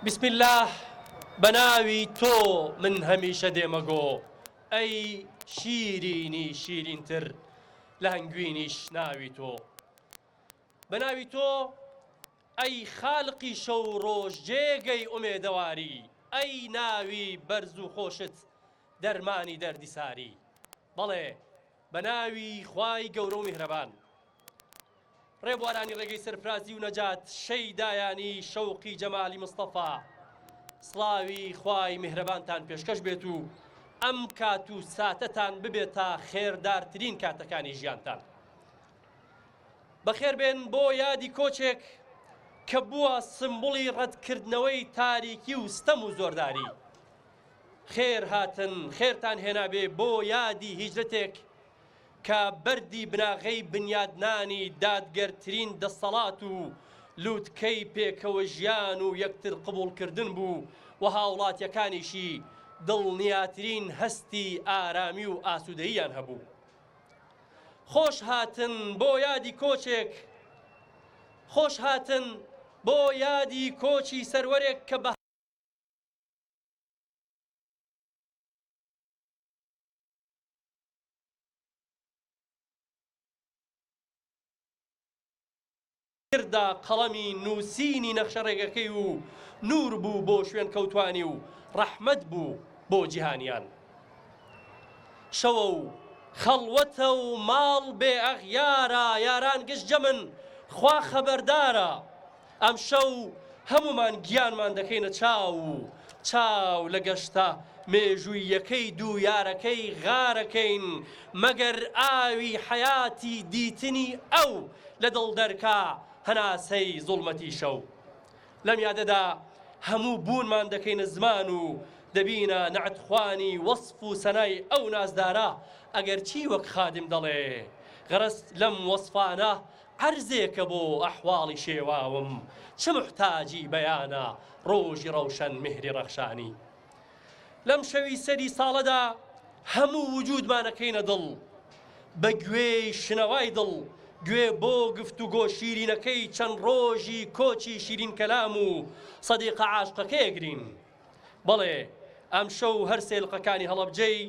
بسم الله بناوي تو من هميشه ديمگو اي شيريني شيرين تر لهنگوينيش ناوي تو بناوي تو اي خالقي شو روش جيگي اميدواري اي ناوي برزو خوشت درماني دردي ساري بەڵێ بەناوی خوای گەورە و میهرەبان ڕێبوارانی ڕێگەی سەرفرازی و نەجات شەیدایانی شەوقی جەمالی مستەفا سڵاوی خوای میهرەبانتان پێشکەش بێت و ئەم کات و ساتەتان ببێتە خێردارترین کاتەکانی ژیانتان بەخێر بێن بۆ یادی کۆچێک کە بووە سمبوڵی ڕەتکردنەوەی تاریکی و ستەم و زۆرداری خێر هاتن خێرتان هێنابێ بۆ یادی هیجرەتێک کە بەردی بناغەی بنیادنانی دادگەرترین دەسەڵات و لووتکەی پێکەوە ژیان و یەکتر قبوڵکردن بوو و هاوڵاتیەکانیشی دڵنیاترین هەستی ئارامی و ئاسوودەییان هەبوو خۆش هاتن بۆ یادی کۆچێک خۆش هاتن بۆ یادی کۆچی سەروەرێک کە بە کردا قەڵەمی نووسینی نەخشە ڕێگەکەی و نور بوو بۆ شوێن کەوتوانی و ڕەحمەت بوو بۆ جیهانیان شەوە و خەڵوەتە و ماڵ بێ ئەغیارە یاران گشتجە من خوا خەبەردارە ئەم شەو هەمومان گیانمان دەکەینە چاو و چاو لە گەشتە مێژوویەکەی دوو یارەکەی غارەکەین مەگەر ئاوی حەیاتی دیتنی ئەو لە دڵ دەرکا هەناسەی زوڵمەتی شەو لەم یادەدا هەموو بوونمان دەکەینە زمان و دەبینە نەعەتخوانی وەسف و سەنای ئەو نازدارە ئەگەر چی وەک خادم دەڵێ غەرەز لەم وەسفانە عەرزێکە بۆ ئەحواڵی شێواوم چ محتاجی بەیانە ڕۆژی ڕەوشەن میهری ڕەخشانی لەم شەوی سەری ساڵەدا هەموو وجودمانەکەینە دڵ بە گوێی شنەوای دڵ گوێ بۆ گفتوگۆ شیرینەکەی چەند ڕۆژی کۆچی شیرین کەلام و سەدیقە عاشقەکەیەگرین بەڵێ ئەم شەو هەر سێلقەکانی هەڵەبجەی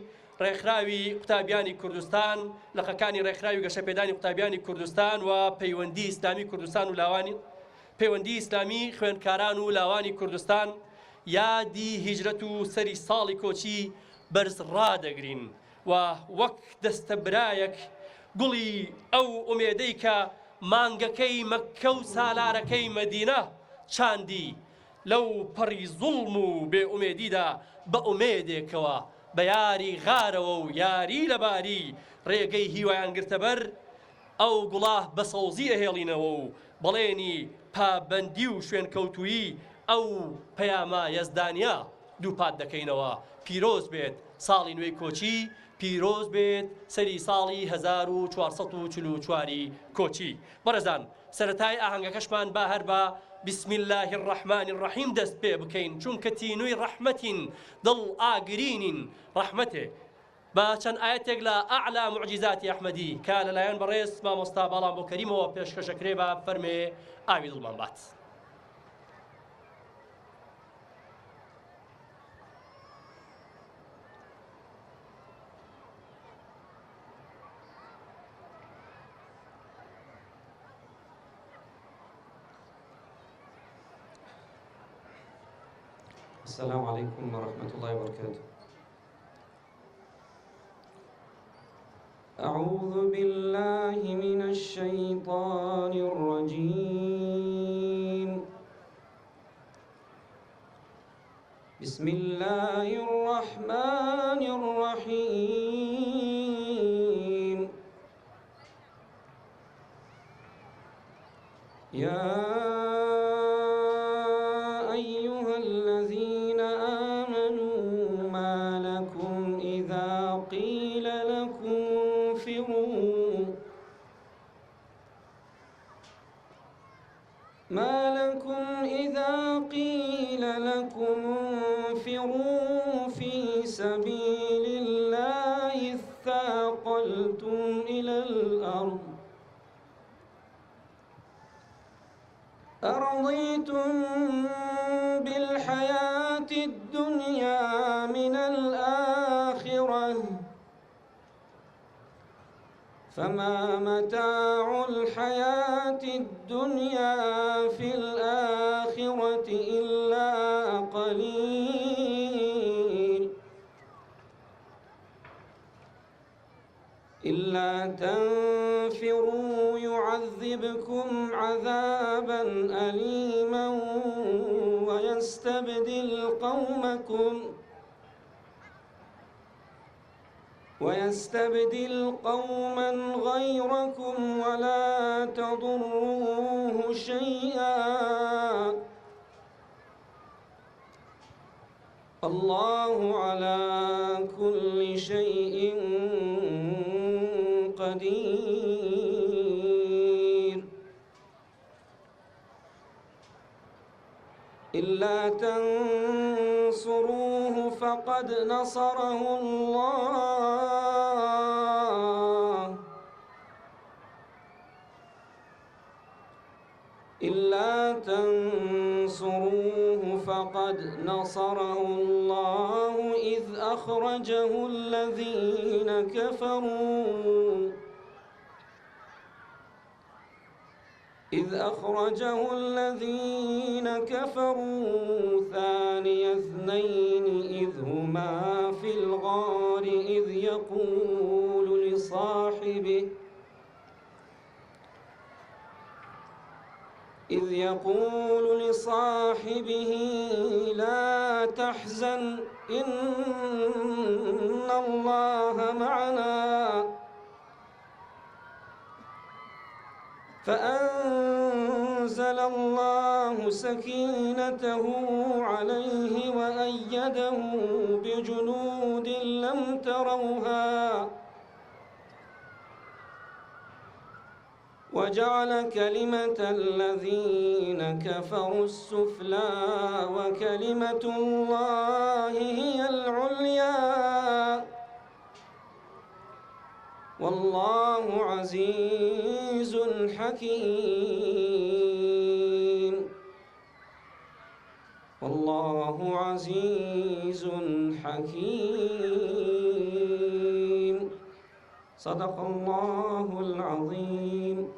ڕێکخراوی قوتابیانی کوردستان لەقەکانی ڕێکخراوی گەشەپێدانی قوتابیانی کوردستان و پەیوەندی ئیسلامی کوردستان و لاوانی پەیوەندی ئیسلامی خوێندکاران و لاوانی کوردستان یادی هیجرەت و سەری ساڵی کۆچی بەرز ڕادەگرین و وەک دەستە برایەک گوڵی ئەو ئومێدەی کە مانگەکەی مەککە و سالارەکەی مەدینە چاندی لەو پەڕی زوڵم و بێ ئومێدیدا بە ئومێدێکەوە بە یاری غارەوە و یاری لەباری ڕێگەی هیوایان گرتە بەر ئەو گوڵاه بە سەوزی ئەهێڵینەوە و بەڵێنی پابەندی و شوێنکەوتویی ئەو پەیامە یەزدانیا دووپات دەکەینەوە پیرۆز بێت ساڵی نوێی کۆچی پیرۆز بێت سەری ساڵی 1444 کۆچی بەڕێزان سەرەتای ئاهەنگەکەشمان با هەر بە بسم الله الرحمن الرحیم دەست پێ بکەین چونکە تینووی ڕەحمەتین دڵ ئاگرینین ڕەحمەتێ با چەند ئاەتێک لە ئەعلا معجیزاتی ئەحمەدی کە لەلایەن بەڕێز مامۆستا باڵام بۆ کەریمەوە پێشکەشەکرێ بە فەرمێ ئاوی دڵمان بات السلام عليكم ورحمة الله وبركاته. أعوذ بالله من الشيطان الرجيم. بسم الله الرحمن الرحيم. يا ما لكم إذا قيل لكم انفروا في سبيل الله اثاقلتم إلى الأرض أرضيتم بالحياة فما متاع الحياة الدنيا في الآخرة إلا قليل إلا تنفروا يعذبكم عذابا أليما ويستبدل قوما غيركم ولا تضروه شيئا الله على كل شيء قدير إلا تنصروه فقد نصره الله إلا تنصروه فقد نصره الله إذ أخرجه الذين كفروا ثاني اثنين إذ هما في الغار إذ يقول لصاحبه لا تحزن إن الله معنا فأنزل الله سكينته عليه وأيده بجنود لم تروها وجعل كلمة الذين كفروا السفلى وكلمة الله هي العليا والله عزيز حكيم والله عزيز حكيم صدق الله العظيم.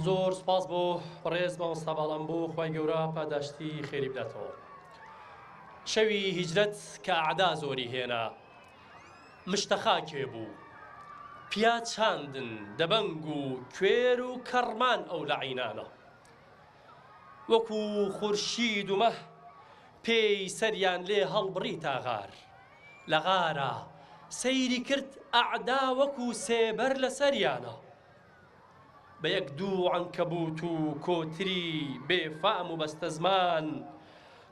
زۆر سپاس بۆ بەڕێز مامۆستا باڵەمبوو، خوای گەورە پاداشتی خێری بداتەوە. شەوی هیجرەت کە ئەعدا زۆری هێنا، مشتەخاکێ بوو، پیا چاندن دەبەنگ و کوێر و کەڕمان ئەو لەعینانە، وەکو خورشید و مەه پێی سەریان لێ هەڵبڕی تا غار، لە غارە سەیری کرد ئەعدا وەکو سێبەر لە سەریانە، بە یەک دوو عنکەبوت و کۆتری بێفام و بەستە زمان،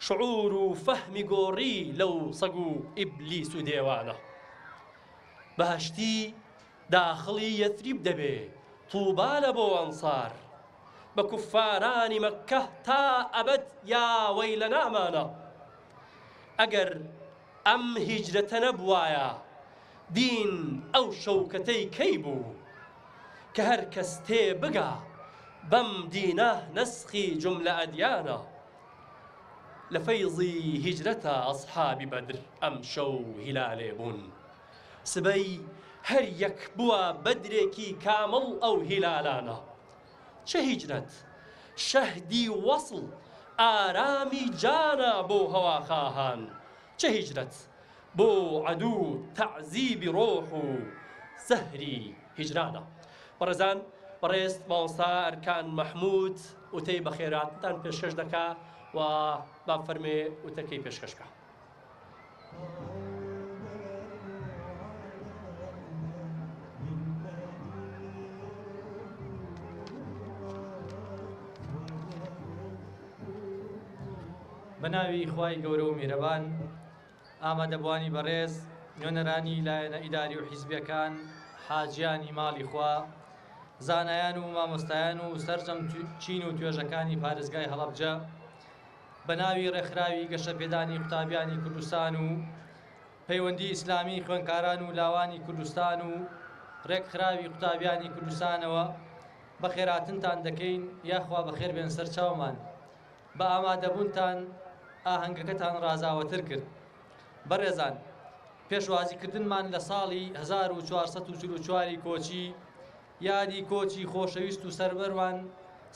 شعور و فەهمی گۆڕی لەو سەگ و ئیبلیس و دێوانە. بەهەشتی داخڵی یەثریب دەبێ تووبا لە بۆ ئەنسار، بە کوفارانی مەککە تا ئەبەد یا وەی لە نامانە. ئەگەر ئەم هیجرەتە نەبوایە دین ئەو شەوکەتەی کەی بوو، کە هەر کەس تێ بگا بەم دینە نەسخی جوملە ئەدیانە. لە فەیضی هیجرەتە ئەسحابی بەدر ئەم شەو هیلالێ بوون، سبەی هەر یەک بووە بەدرێکی کامڵ ئەو هیلالانە. چه هیجرەت شەهدی وەصڵ ئارامی جانە بۆ هەواخواهان، چه هیجرەت بۆ عەدوو تەعزیبی ڕۆح و زەهری هیجرانە. بەڕێزان، بەڕێز مامۆستا ئەرکان مەحموود وتەی بەخێراتتان پێشکەش دەکا و با فەرمێ وتەکەی پێشکەشکە. بەناوی خوای گەورە و میرەبان، ئامادەبوانی بەڕێز نوێنەرانی لایەنە ئیداری و حیزبیەکان، حاجیانی ماڵی خوا، زانایان و مامۆستایان و سەرجەم چین و توێژەکانی پارێزگای هەڵەبجە، بەناوی ڕێکخراوی گەشەپێدانی قوتابیانی کوردستان و پەیوەندی ئیسلامی خوێندکاران و لاوانی کوردستان و ڕێکخراوی قوتابیانی کوردستانەوە بەخێراتنتان دەکەین، یاخوا بەخێر بێن سەر چاومان. بە ئامادەبوونتان ئاهەنگەکەتان ڕازاوەتر کرد. بەڕێزان، پێشوازیکردنمان لە ساڵی 1444 کۆچی یادی کۆچی خۆشەویست و سەربەروان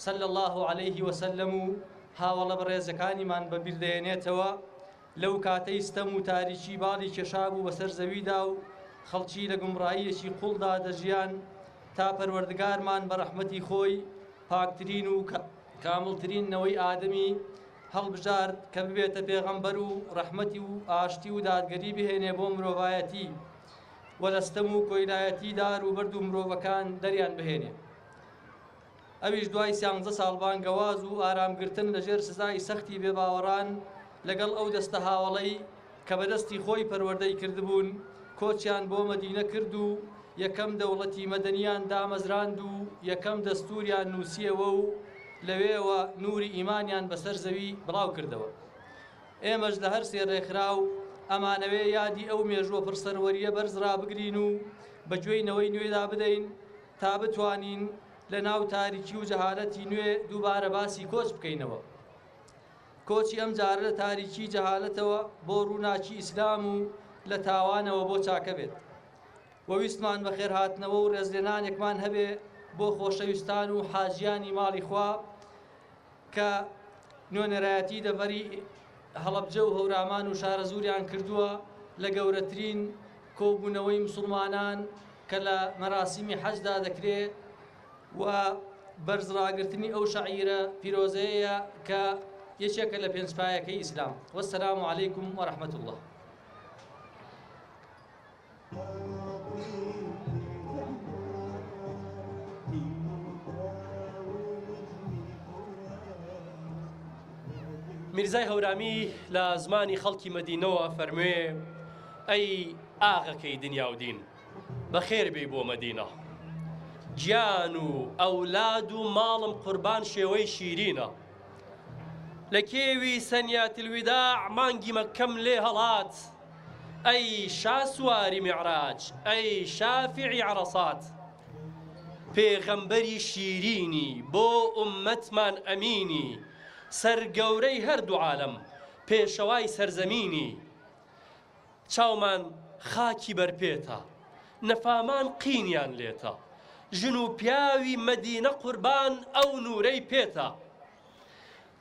صلی الله عليه وسلم و هاوڵە بەڕێزەکانیمان بەبیردێنێتەوە لەو کاتەی ستەم و تاریکی باڵی کێشابوو بەسەر زەویدا و خەڵکی لە گومڕاییەکی قوڵدا دەژیان تا پەروەردگارمان بە ڕەحمەتی خۆی پاکترین و کامڵترین نەوەی ئادەمی هەڵبژارد کە ببێتە پێغەمبەر و ڕەحمەتی و ئاشتی و دادگەری بهێنێ بۆ مرۆڤایەتی و لە ستەم و کۆیلایەتی دار و بەرد و مرۆڤەکان دەریان بهێنێ. ئەویش دوای 13 ساڵ بانگەواز و ئارامگرتن لەژێر سزای سەختی بێباوەڕان لەگەڵ ئەو دەستە هاوڵەی کە بەدەستی خۆی پەروەردەی کردبوون کۆچیان بۆ مەدینە کرد و یەکەم دەوڵەتی مەدەنیان دامەزراند و یەکەم دەستوریان نووسیەوە و لەوێەوە نوری ئیمانیان بەسەر زەوی بڵاو کردەوە. ئێمەش لە هەر سێ ڕێکخراو ئەمانەوێ یادی ئەو مێژوە پڕسەروەریە بەرزڕا بگرین و بەگوێینەوەی نوێدا بدەین تا بتوانین لە ناو تاریکی و جەهالەتی نوێ دووبارە باسی کۆچ بکەینەوە. کۆچی ئەم جارە لە تاریکی جەهالەتەوە بۆ ڕووناکی ئیسلام و لە تاوانەوە بۆ چاکە بێت. وەویستمان بە خێرهاتنەوە و ڕێزلێنانێکمان هەبێ بۆ خۆشەویستان و حاجیانی ماڵی خوا کە نوێنەرایەتی دەڤەری هەڵەبجە و هەورامان و شارە زوریان کردووە لە گەورەترین کۆبوونەوەی مسلمانان کە لە مەراسیمی حەجدا دەکرێت و بەرزڕاگرتنی ئەو شەعیرە پیرۆزەیە کە یەکێکە لە پێنجپایەکەی ئیسلام. وەسەلام عەلەیکم وەڕەحمەت الله. میرزای هەورامی لە زمانی خەڵکی مەدینەوە فەرموێ ئەی ئاغەکەی دنیا و دین بەخێر بێی بۆ مەدینە، گیان و ئەولاد و ماڵم قوربان شێوەی شیرینە، لە کێوی سەنیاتی الوداع مانگی مەکەم لێ هەڵات، ئەی شاسواری میعراج ئەی شافعی عەرەسات، پێغەمبەری شیرینی بۆ ئوممەتمان ئەمینی، سەرگەورەی هەردوو عالەم پێشەوای سەرزەمینی، چاومان خاکی بەرپێتە نەفامان قینیان لێتە، ژن و پیاوی مەدینە قوربان ئەو نورەی پێتە،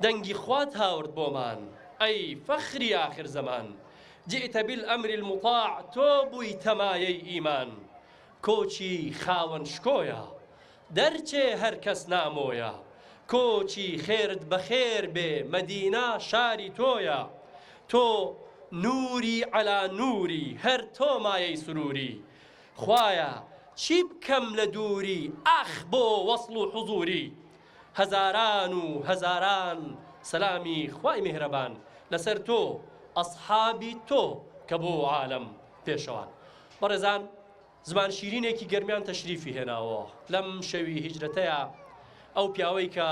دەنگی خوات هاورد بۆمان ئەی فەخری ئاخر زەمان، جئتە بالئەمری المطاع تۆ بووی تەمایەی ئیمان، کۆچی خاوەن شکۆیە دەرچێ هەر کەس نامۆیە، کۆچی خێرت بەخێر بێ مەدینە شاری تۆیە، تۆ نوری عەلا نوری هەر تۆ مایەی سروری، خوایە چی بکەم لە دووری ئەخ بۆ وەصل و حوزوری، هەزاران و هەزاران سەلامی خوای میهرەبان لەسەر تۆ ئەسحابی تۆ کە بۆ عالەم پێشەوان. بەڕێزان، زمان شیرینێکی گەرمیان تەشریفی هێناوە لەم شەوی هیجرەتەیە، ئەو پیاوەی کە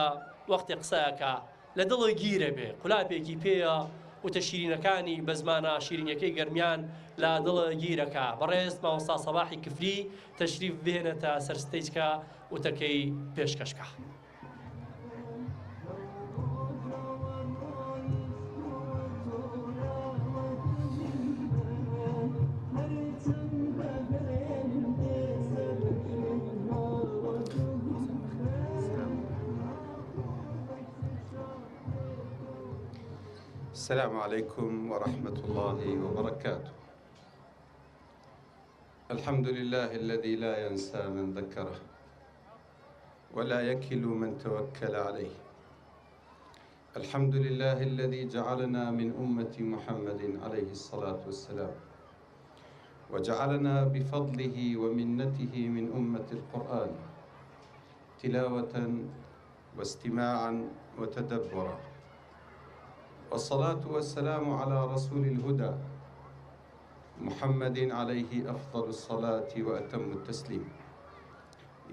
وەختی قسەیەکە لە دڵی گیرە بێ قولاپێکی پێیە وتە شیرینەکانی بە زمانە شیرینەکەی گەرمیان لە دڵە گیرەکە. بەڕێز مامۆستا سەباحی کفری تەشریف بهێنێتە سەر ستەیجکە وتەکەی پێشکەشکە. السلام عليكم ورحمة الله وبركاته. الحمد لله الذي لا ينسى من ذكره ولا يكل من توكل عليه. الحمد لله الذي جعلنا من أمة محمد عليه الصلاة والسلام، وجعلنا بفضله ومنته من أمة القرآن تلاوة واستماعا وتدبرا. والصلاة والسلام على رسول الهدى محمد عليه أفضل الصلاة وأتم التسليم.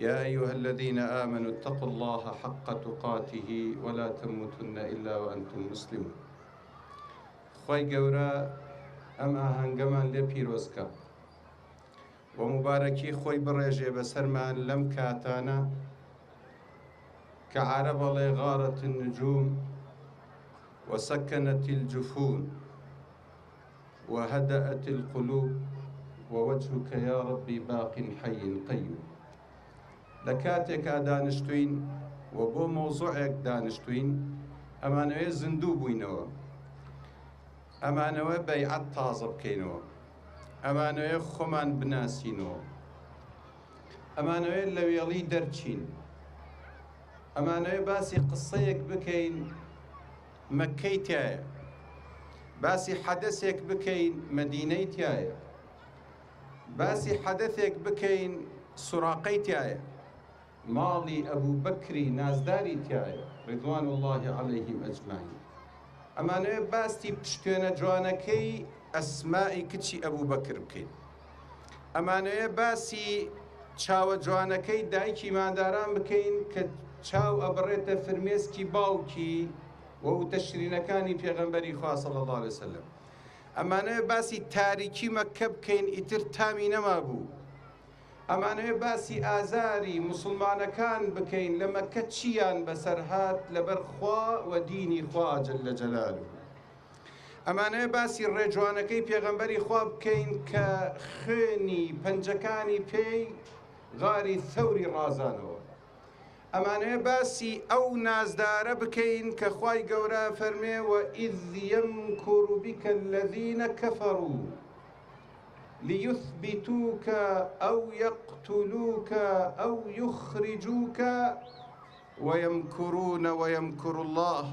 يا أيها الذين آمنوا اتقوا الله حق تقاته ولا تموتن إلا وأنتم مسلمون. خوي گەورە ئەم ئاهەنگەمان لێ پیرۆزکە و مبارەکی خۆی بڕێژێ بەسەرمان لەم کاتانە کە عەرەبەڵێ غارەت النجوم وسكنت الجفون وهدأت القلوب ووجهك يا ربي باق حي قيوم. لكاتك دانشتوين وبو موضوعك دانشتوين ئەمانەوێ زندوو بووینەوە، ئەمانەوە بەیعەت تازە بکەینەوە، ئەمانەوێ خۆمان بناسینەوە، ئەمانەوێ لە وێڵی دەرچین، ئەمانەوێ باسی قسەیەک بکەین مەککەی تایە، باسی حەدەسێک بکەین مەدینەی تایە، باسی حەدەثێک بکەین سوراقەی تایە، ماڵی ئەبوو بەکری نازداری تایە ڕضوان الله عەلەیهیم ئەجمەعین. ئەمانەوێ باستی پشتێنە جوانەکەی ئەسمائی کچی ئەبوو بەکر بکەین، ئەمانەوێ باسی چاوە جوانەکەی دایکی ماداران بکەین کە چاو ئەبڕێتە فرمێسکی باوکی وەو تەشرینەکانی پێغەمبەری خوا صلی الله علیه وسلم. ئەمانەوێ باسی تاریکی مەککە بکەین ئیتر تامی نەما بوو، ئەمانەوێ باسی ئازاری موسڵمانەکان بکەین لە مەککە چیان بەسەر هات لەبەر خوا و دینی خوا جەل جەلالوه. ئەمانەوێ باسی ڕێجوانەکەی پێغەمبەری خوا بکەین کە خوێنی پەنجەکانی پێی غاری ثەوری ڕازانەوە. ئەمانەوێ باسی ئەو نازدارە بکەین کە خوای گەورە فەرمێ وَإِذْ يَمْكُرُ بِكَ الَّذِينَ كَفَرُوا لِيُثْبِتُوكَ أَوْ يَقْتُلُوكَ أَوْ يُخْرِجُوكَ وَيَمْكُرُونَ وَيَمْكُرُ اللَّهُ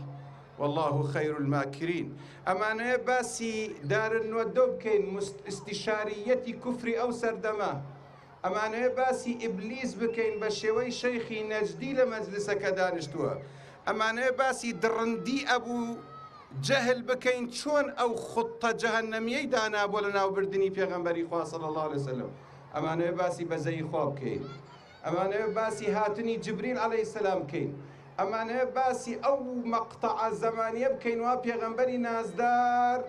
وَاللَّهُ خَيْرُ الْمَاكِرِينَ. ئەمانەیە باسی دارنوەدە بکەین ئیستیشاریەتی کوفری ئەو سەردەمە، ئەمانەیە باسی ئیبلیس بکەین بە شێوەی شەیخی نەجدی لە مەجلسەکە دانیشتووە، ئەمانەیە باسی دڕندی ئەبوو جەهل بکەین چۆن ئەو خوتە جەهەنەمیەی دانا بۆ لە ناوبردنی پێغەمبەری خوا صلی الله علیه وسلم، ئەمانەیە باسی بەزەی خوا بکەین، ئەمانەیە باسی هاتنی جبریل عەلەیهی سەلام بکەین، ئەمانەیە باسی ئەو مەقتەعە زەمانیە بکەین وا پێغەمبەری نازدار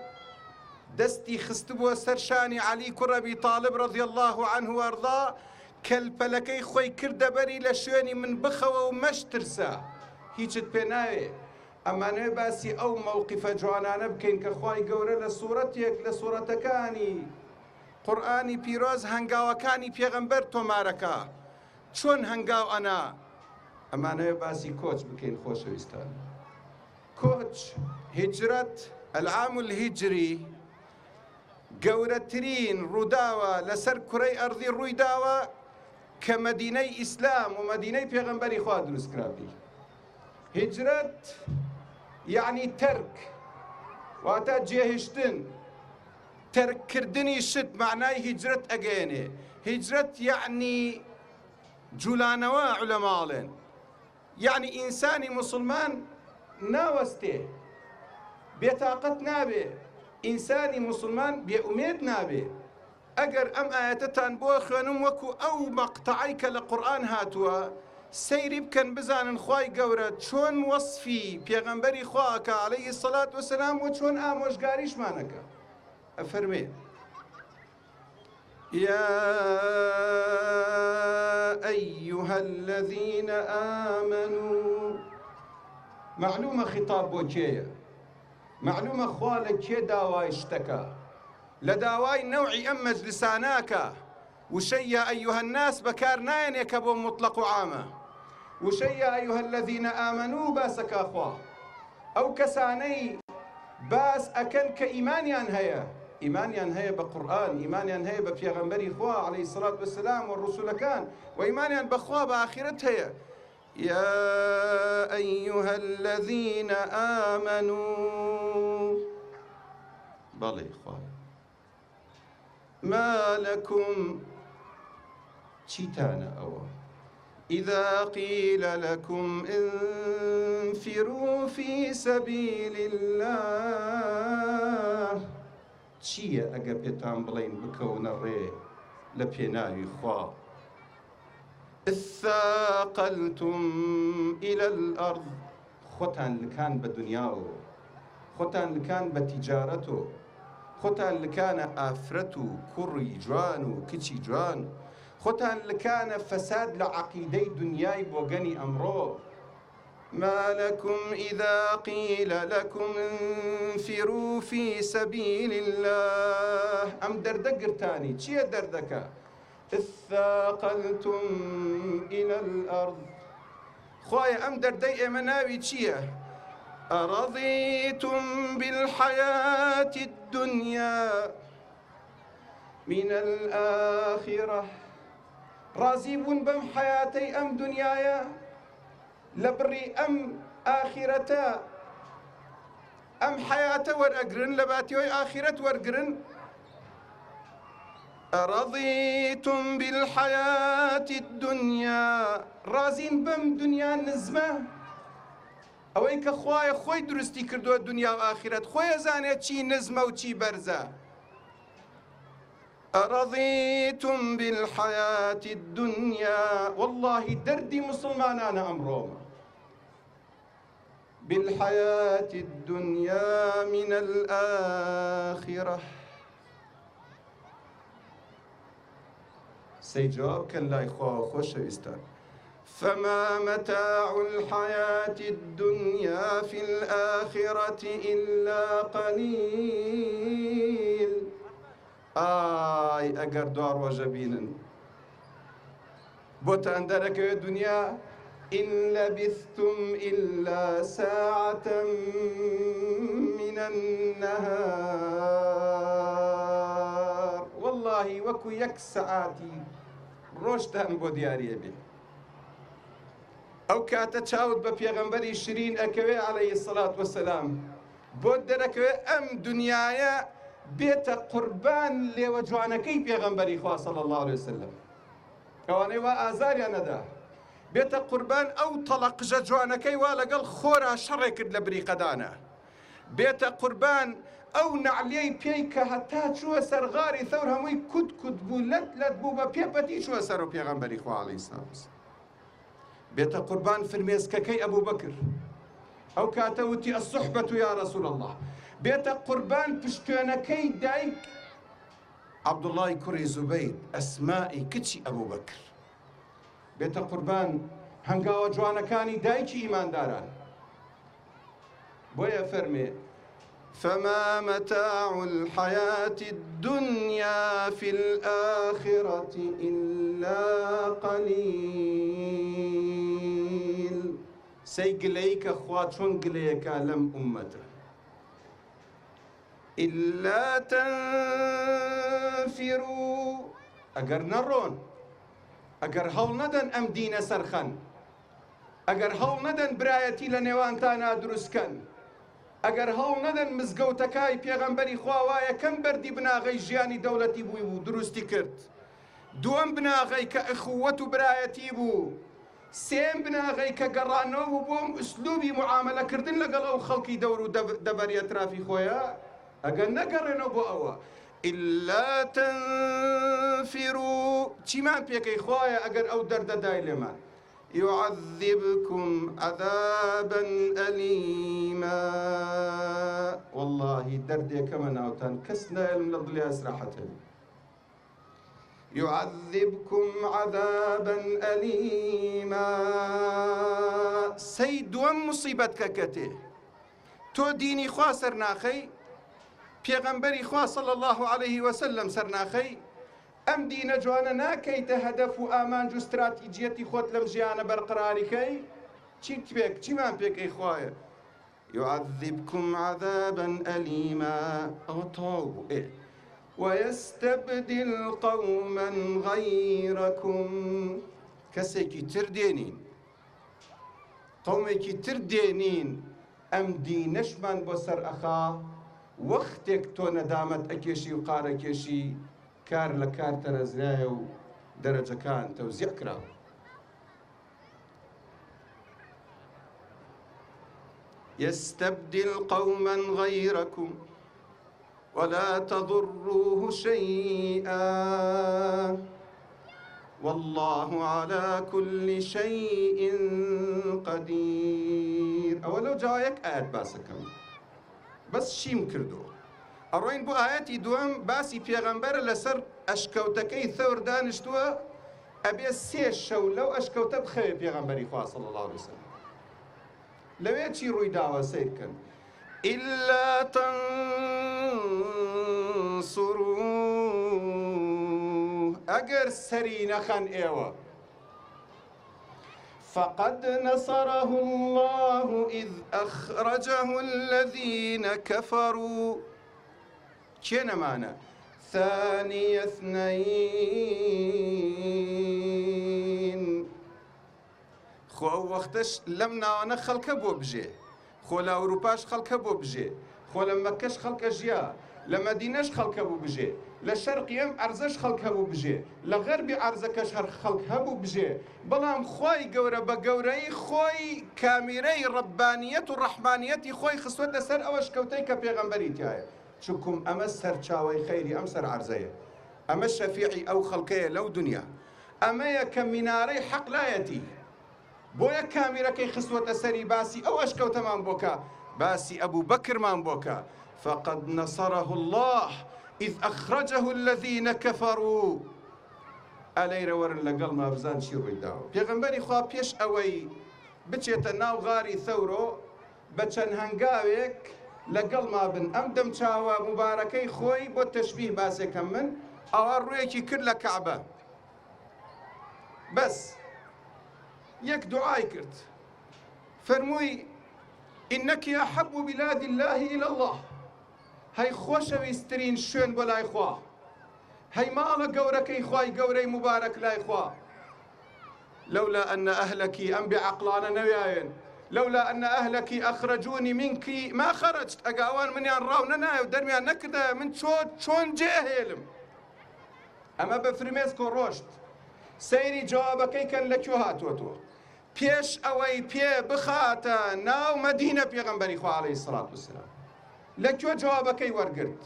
دەستی خستبووە سەر شانی عەلی کوڕ ئەبی تاڵب ڕەضی الله عنه وەرضا، کەلپەلەکەی خۆی کردە بەری لە شوێنی من بخەوە و مەشترسە هیچت پێ ناوێ. ئەمانەیە باسی ئەو مەوقیفە جوانانە بکەین کە خوای گەورە لە سوورەتێک لە سوورەتەکانی قورئانی پیرۆز هەنگاوەکانی پێغەمبەر تۆمارەکە چۆن هەنگاو ئەنا. ئەمانەیە باسی کۆچ بکەین خۆشەویستان. کۆچ هیجرەت العام الهیجری گەورەترین ڕووداوە لەسەر کوڕەی ئەرضی ڕووی داوە کە مەدینەی ئیسلام و مەدینەی پێغەمبەری خوا دروست کرابی. هیجرەت یعنی تەرک واتە جێهێشتن، تەرککردنی شت معنای هیجرەت ئەگەیەنێ. هیجرەت یعنی جوولانەوە عولەماڵێن، یعنی ئینسانی موسڵمان ناوەستێ بێتاقەت نابێ، ئینسانی موسڵمان بێئومێد نابێ. ئەگەر ئەم ئاەتەتان بۆ خوێنم وەکو ئەو مەقتەعەی کە لە قورئان هاتووە سەیری بکەن بزانن خوای گەورە چۆن وەصفی پێغەمبەری خواکە عەلەیهی سەڵات وەسەلام و چۆن ئامۆژگاریشمانەکە. ئەفەرمێ يا أيها الذين آمنوا. معلومة خطاب بۆ کێیە؟ معلومە خوا لە کێ داوای شتەکە، لە داوای نەوعی ئەم مەجلیساناکە. وشەی یا ئەیوهە الناس بەکار نایەنێ کە بۆ مطلق و عامە. وشەی یا ئەیوهە الەذینە ئامەنوو باسەکە خوا ئەو کەسانەی باس ئەکەن کە ئیمانیان هەیە، ئیمانیان هەیە بە قورئان، ئیمانیان هەیە بە پێغەمبەری خوا عەلەیهی سەڵات وەسەلام و ڕوسولەکان، و ئیمانیان بەخوا بە ئاخرەت هەیە. يا أيها الذين آمنوا بلى إخوان ما لكم چیتانە ئەوە إذا قيل لكم انفروا في سبيل الله. چییە ئەگەر پێتان بڵێن بکەونە ڕێ لە پێناوی خوا؟ اثاقلتم إلى الأرض. خۆتان لکان بە دنیاوە، خۆتان لکان بە تیجارەتۆ، خۆتان لکانە ئافرەت و کوڕی جوان و کچی جوان، خۆتان لکانە فەساد لە عەقیدەی دنیای بۆگەنی ئەمڕۆ. ما لكم إذا قيل لكم انفروا في سبيل الله أم دردقر تاني چية دردكا اثاقلتم إلى الأرض خوايا أم دردي إمناوي چية أرضيتم بالحياة الدنيا من الآخرة رازيبون بم حياتي أم دنيايا لبري أم آخرتا أم حياة ورقرن لباتيوي آخرة ورقرن أرضيتم بالحياة الدنيا رازين بم دنيا نزمة أويك خوايا خوي درستي كردو الدنيا وآخرة خويا زانية چي نزمة وچي برزة أرضيتم بالحياة الدنيا والله دردي مسلمانان أمروما بالحياة الدنيا من الآخرة سيجواب كان لا يخوى خوش ويستان فما متاع الحياة الدنيا في الآخرة إلا قليل أجر دوار وجبين بوت أندرك الدنيا إن لبثتم إلا ساعة من النهار والله وكو يك ساعاتي روشتان بو دياري بي أو كاتا تشاود ببيغمبري شيرين أكوي عليه الصلاة والسلام بود دركوي أم دنيايا بيت قربان لوجوانكي بيغمبري خواه صلى الله عليه وسلم كواني وآزاري أندا بيت قربان أو طلق جوانكي ولقل خورا شرك لبري قدانا بيت قربان أو نعلي بيك هتا شو سرغاري ثور هموي كد بو لت بو ببيبتي شو سرو بيغمبري خواه عليه الصلاة والسلام بيت قربان فرميسككي أبو بكر أو كاتوتي الصحبة يا رسول الله بيت قربان بشتوانكي دايك عبد الله كري زبيد أسمائي كتشي أبو بكر بيت قربان هنقاوة جوانكاني دايكي إيمان داران بويا فرمي فما متاع الحياة الدنيا في الآخرة إلا قليل سيقليك أخوات شون قليك لم أمته إلا تنفروا أجر نرون أجر هول ندن أم دين سرخن أجر هول ندن برايتي لنوان تانا درسكن أجر هول ندن مزقوتكاي بيغمبري خواوايا كم بردي بناغي جياني دولتي بو درستي كرت دوم بناغي كأخوة برايتي بو سين بناغي كقرانو بوم أسلوبي معاملة كردن لقلو خلقي دورو دبري أترافي خويا أجر نقرنو بو أوا إلا تنفروا چیمان پێکەی خوایە ئەگەر ئەو دەردە دایلێمان يعذبكم عذابا أليما والله دردێکە مەناوتان کەس نایڵم لە دڵی ئەسراحەتە يعذبكم عذابا أليما سەی دووەم موسیبەتکە کەتێ تۆ دینی خوا سەرناخەی پێغەمبەری خوا صلی الله عليه وسلم سەرناخەی ئەم دینە جوانە ناکەیتە هەدەف و ئامانج و استراتیجیەتی خۆت لەم ژیانە بەرقەراریکەی چیمان پێکەی خوایە يعذبكم عذابا أليما أو طوب ويستبدل قوما غيركم كسيكي تردينين قوميكي تردينين أم دينشمان بسر أخا وەختێک تۆ نەدامەت ئەکێشی و قارەکێشی کار لە کار تەرەزرایە و دەرەجەکان تەوزیع کراوە يستبدل قوما غيركم ولا تضروه شيئا والله على كل شيء قدير أولو جايك آيات باسكم بس شیم کردو ئەڕۆین بۆ ئاەتی دووەم باسی پێغەمبەرە لەسەر ئەشکەوتەکەی ثەور دانیشتووە ئەبێ سێ شەو لەو ئەشکەوتە بخەوێ پێغەمبەری خوا صلی الله عليه وسلم لەوێ چی ڕووی داوە سیرکەن إلا تنصروه ئەگەر سەری نەخەن ئێوە فقد نصره الله إذ أخرجه الذين كفروا كينا معنا ثاني اثنين خو وقتش لم ناوانا خلق بو بجي خو لأوروباش خلق بو بجي خو لمكش خلق جيا لمدينش خلق بو بجي لشرق يم عرزش خلق هبو بجي لغربي عرزكش هر خلق هبو بجي بلام خوي قورة بقوري خوي كاميري ربانية الرحمانية خوي خسوة سر أوش كوتي كبيغمبري تاعي شكم أما سر شاوي خيري أم سر عرزية أما الشفيعي أو خلقية لو دنيا أما يكمناري حق لا يتي بويا كاميرا كي خسوة سري باسي أو أشكو تمام بوكا باسي أبو بكر مان بوكا فقد نصره الله إذ أخرجه الذين كفروا ألير ورن لقل ما بزان شي ڕوویداوە پێغەمبەری خوا پێش ئەوەی بچێتە ناو غاری ثەورۆ بە چەند هەنگاوێک لەگەڵ ما بن ئەم دەم چاوە مبارەکەی خۆی بۆ تەشبیه باسێکەم من ئەوە ڕوویەکی کرد لە کەعبە بەس یەک دوعای کرد فەرمووی إنك أحب بلاد الله إلى الله هاي خۆشەویستترین شوێن بۆ لای خوا هاي ماڵە گەورەکەی خوای گەورەی مبارەک لای خوا لولا أن أهلك أم بعقلانە نەویایەن لولا أن أهلك أخرجوني منك ما خرجت ئەگاوان منیان ڕاو نەنایە و دەرمیان نەکردە من چۆن جێهێلم ئەمە بە فرمێسک و ڕۆشت سەیری جوابەکەی کەن لەکوێ هاتووەتەوە پێش ئەوەی پێ بخاتە ناو مەدینە پێغەمبەری خوا عەلەیهی سەڵات وسەلام لەکوێ جوابەکەی وەرگرت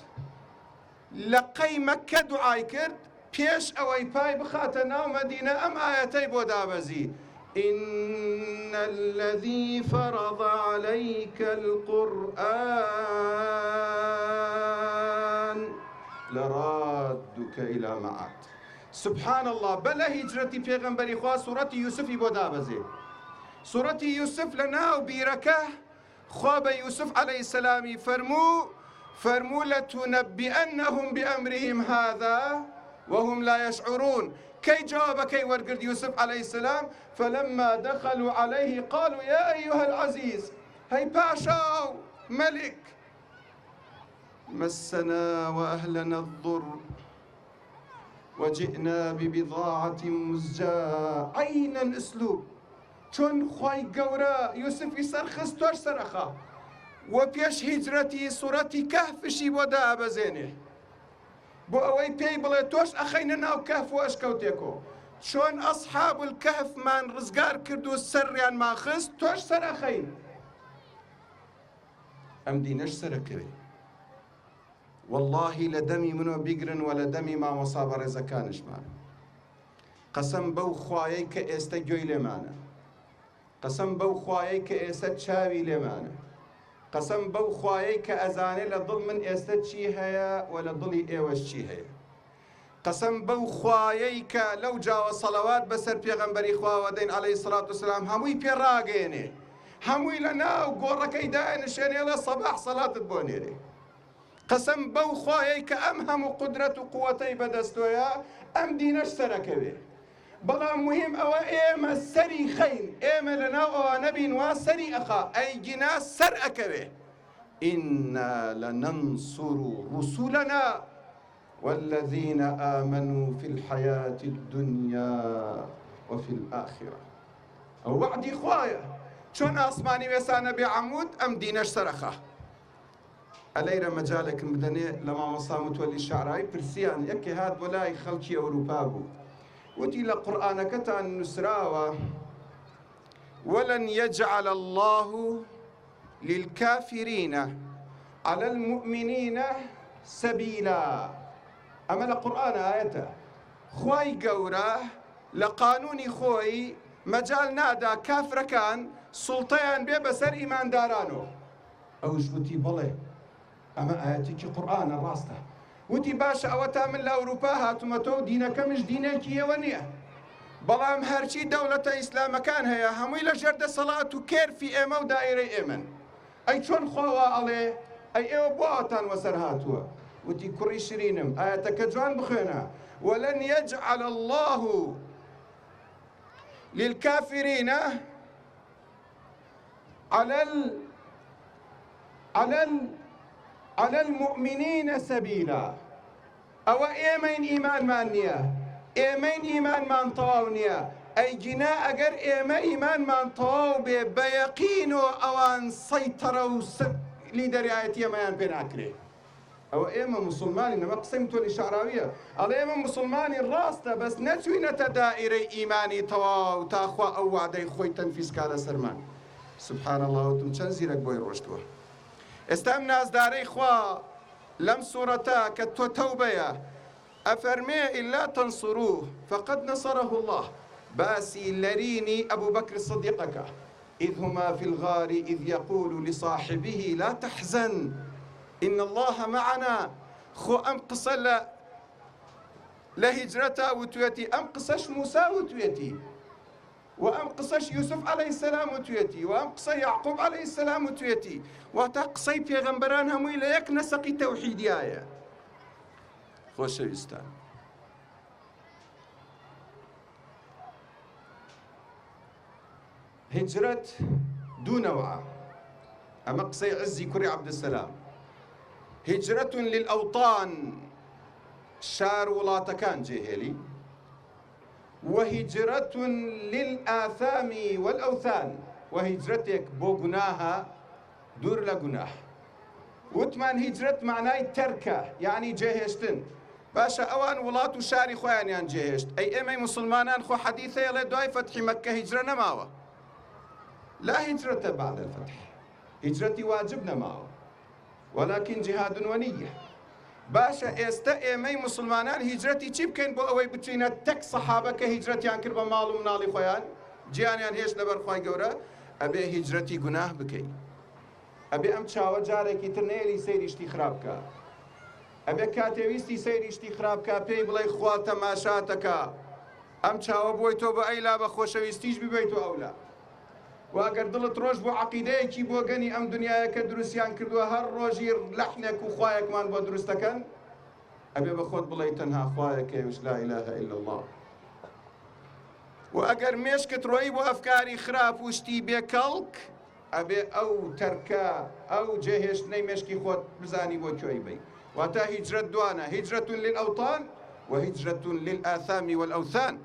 لە قەی مەککە دوعای کرد پێش ئەوەی پای بخاتە ناو مەدینە ئەم ئایەتەی بۆ دابەزی إن الذي فرض عليك القرآن لرادك إلى معاد سبحان الله بلا هجرتي پیغمبری خوا سورة يوسفی بۆ دابەزێ سورة يوسف لەناو بیرەکە خوا بە يوسف عليه السلام فرمو لتنبئنهم بأمرهم هذا وهم لا يشعرون كي جواب كي ورقد يوسف عليه السلام فلما دخلوا عليه قالوا يا أيها العزيز هاي باشا ملك مسنا وأهلنا الضر وجئنا ببضاعة مزجاة عين أسلوب چون خواهي قورا يوسف يسرخص توش سرخا وبيش هجرتي صورتي كهفشي ودا بزينه بو اوي بي بلا توش اخينا ناو كهف واش كوتيكو شون اصحاب الكهف من رزقار كردو سريان ما خص توش سر اخين ام دينش سركري والله لدمي منو بيقرن ولا دمي ما مصاب رزكانش معنا قسم بو خوايي كاست جوي لمانا قسم بو خوايي كاست شاوي لمانا قسم بو خوايي كأزاني لضل من است شي هيا ولا ضلي ايوش شي هيا قسم بو خوايي كلو جاو صلوات بسر بيغمبري خوا ودين عليه الصلاة والسلام هموي بيراغيني هموي لنا وقوركي دائن الشيني صباح صلاة بونيري قسم بو خوايي كأمهم قدرة قوتي بدستويا أم دينش سركبه بلا مهم أو إيما سري خين إيما لنا أو نبي واسري أخا أي جناس سر أكبه إنا لننصر رسلنا والذين آمنوا في الحياة الدنيا وفي الآخرة أو وعدي خوايا شون أصماني وسانا بعمود أم دينش سرخه أليرا مجالك المدني لما مصامت ولي الشعراي برسيان يكي هاد ولاي خلقي أوروبابو وتي لقرآن كتان نسراوة ولن يجعل الله للكافرين على المؤمنين سبيلا أما القرآن آياته خوي قورة لقانوني خوي مجال نادا كافر كان سلطان ببسر إيمان دارانو أوش وتي بلي أما آياتك قرآن الراسته وتي باشا أوتا من لأوروبا هاتمتو دينك مش دينك يوانيه بەڵام هەرچی دەوڵەتە ئیسلامەکان هەیە هەمووی لە ژێر دەسەڵات و کێرفی ئێمە و دائیرەی ئێمەن. ئەی چۆن خۆوا ئەڵێ ئەی ئێوە بۆ ئەوتان وەسەر هاتووە؟ وتی کوڕی شیرینم ئاەتەکە جوان بخوێنە وەلەن یەجعل الله للكافرين على المؤمنين سبيلا. أو إيمين إيمان مانية إيمين إيمان مان طاونية أي جنا أجر إيمان مان طاو بيقين أوان سيطرة لدرياتي ما ينبين أكره. أو إيما مسلماني نما قسمتو لشعراوية على إيما مسلماني الراسطة بس نتوينة دائرة إيماني تواو تاخوا أو وعدي خوي تنفيذ كالا سرمان. سبحان الله وتم تنزيرك بوي روشتوه استام ناس داري خوا لم سورتا كتو توبيا أفرمي إلا تنصروه فقد نصره الله. باسي لريني أبو بكر الصديقك إذ هما في الغار إذ يقول لصاحبه لا تحزن إن الله معنا. خو أم قصة لهجرتا وتويتي أم قصش موسى وتويتي وأم قصش يوسف عليه السلام وتويتي وأم قصة يعقوب عليه السلام وتويتي وتقصي في غنبران هم إلى يك نسقي توحيدي آية خوش يستان. هجرة دو نوعة. أما قصي عزي كري عبد السلام هجرة للأوطان شار ولاطكان جيهلي وهجرة للآثام والأوثان وهجرتك بو جناها دور لجناح. وثمان هجرة معناي تركة يعني جهشتن باشا أوان ولات وشاري خوان يعني جهشت أي إمي مسلمانان خو حديثة يلا دواي فتح مكة هجرة نماوة لا هجرة بعد الفتح هجرتي واجبنا معه ولكن جهاد ونية. باشا ئێستا ئێمەی مسلمانان هیجرەتی چی بکەین بۆ ئەوەی بچینە تەک سەحابەکە هیجرەتیان کرد بە ماڵ و مناڵی خۆیان گیانیان هێشت لەبەر خوای گەورە ئەبێ هیجرەتی گوناه بکەین. ئەبێ ئەم چاوە جارێکی تر نێری سەیریشتی خراپ بکە. ئەبێ کاتێویستی سەیریشتی خراپ بکە پێی بڵێ خوا تەماشاتەکە ئەم چاوە بۆی تۆ بە ئەیلا بە خۆشەویستیش ببیت و ئەولا. واگەر دڵت ڕۆژ بۆ عەقیدەیەکی بۆ گەنی ئەم دنیاە کە دروستیان کردووە هەر ڕۆژی لەحنێک و خوایەکمان بۆ دروستەکەن ئەبێ بە خۆت بڵێ تەنها خوایەکەوش لا إله إلا الله. و ئەگەر مێشکت ڕۆیی بۆ ئەفکاری خراپ و شتی بێکەڵک ئەبێ ئەو تەرکە ئەو جێهێشتنەی مێشکی خۆت بزانی بۆ کوێی بی. واتە هیجرەت دوانە هیجرەة للأوطان وهجرة للآثام والأوثان.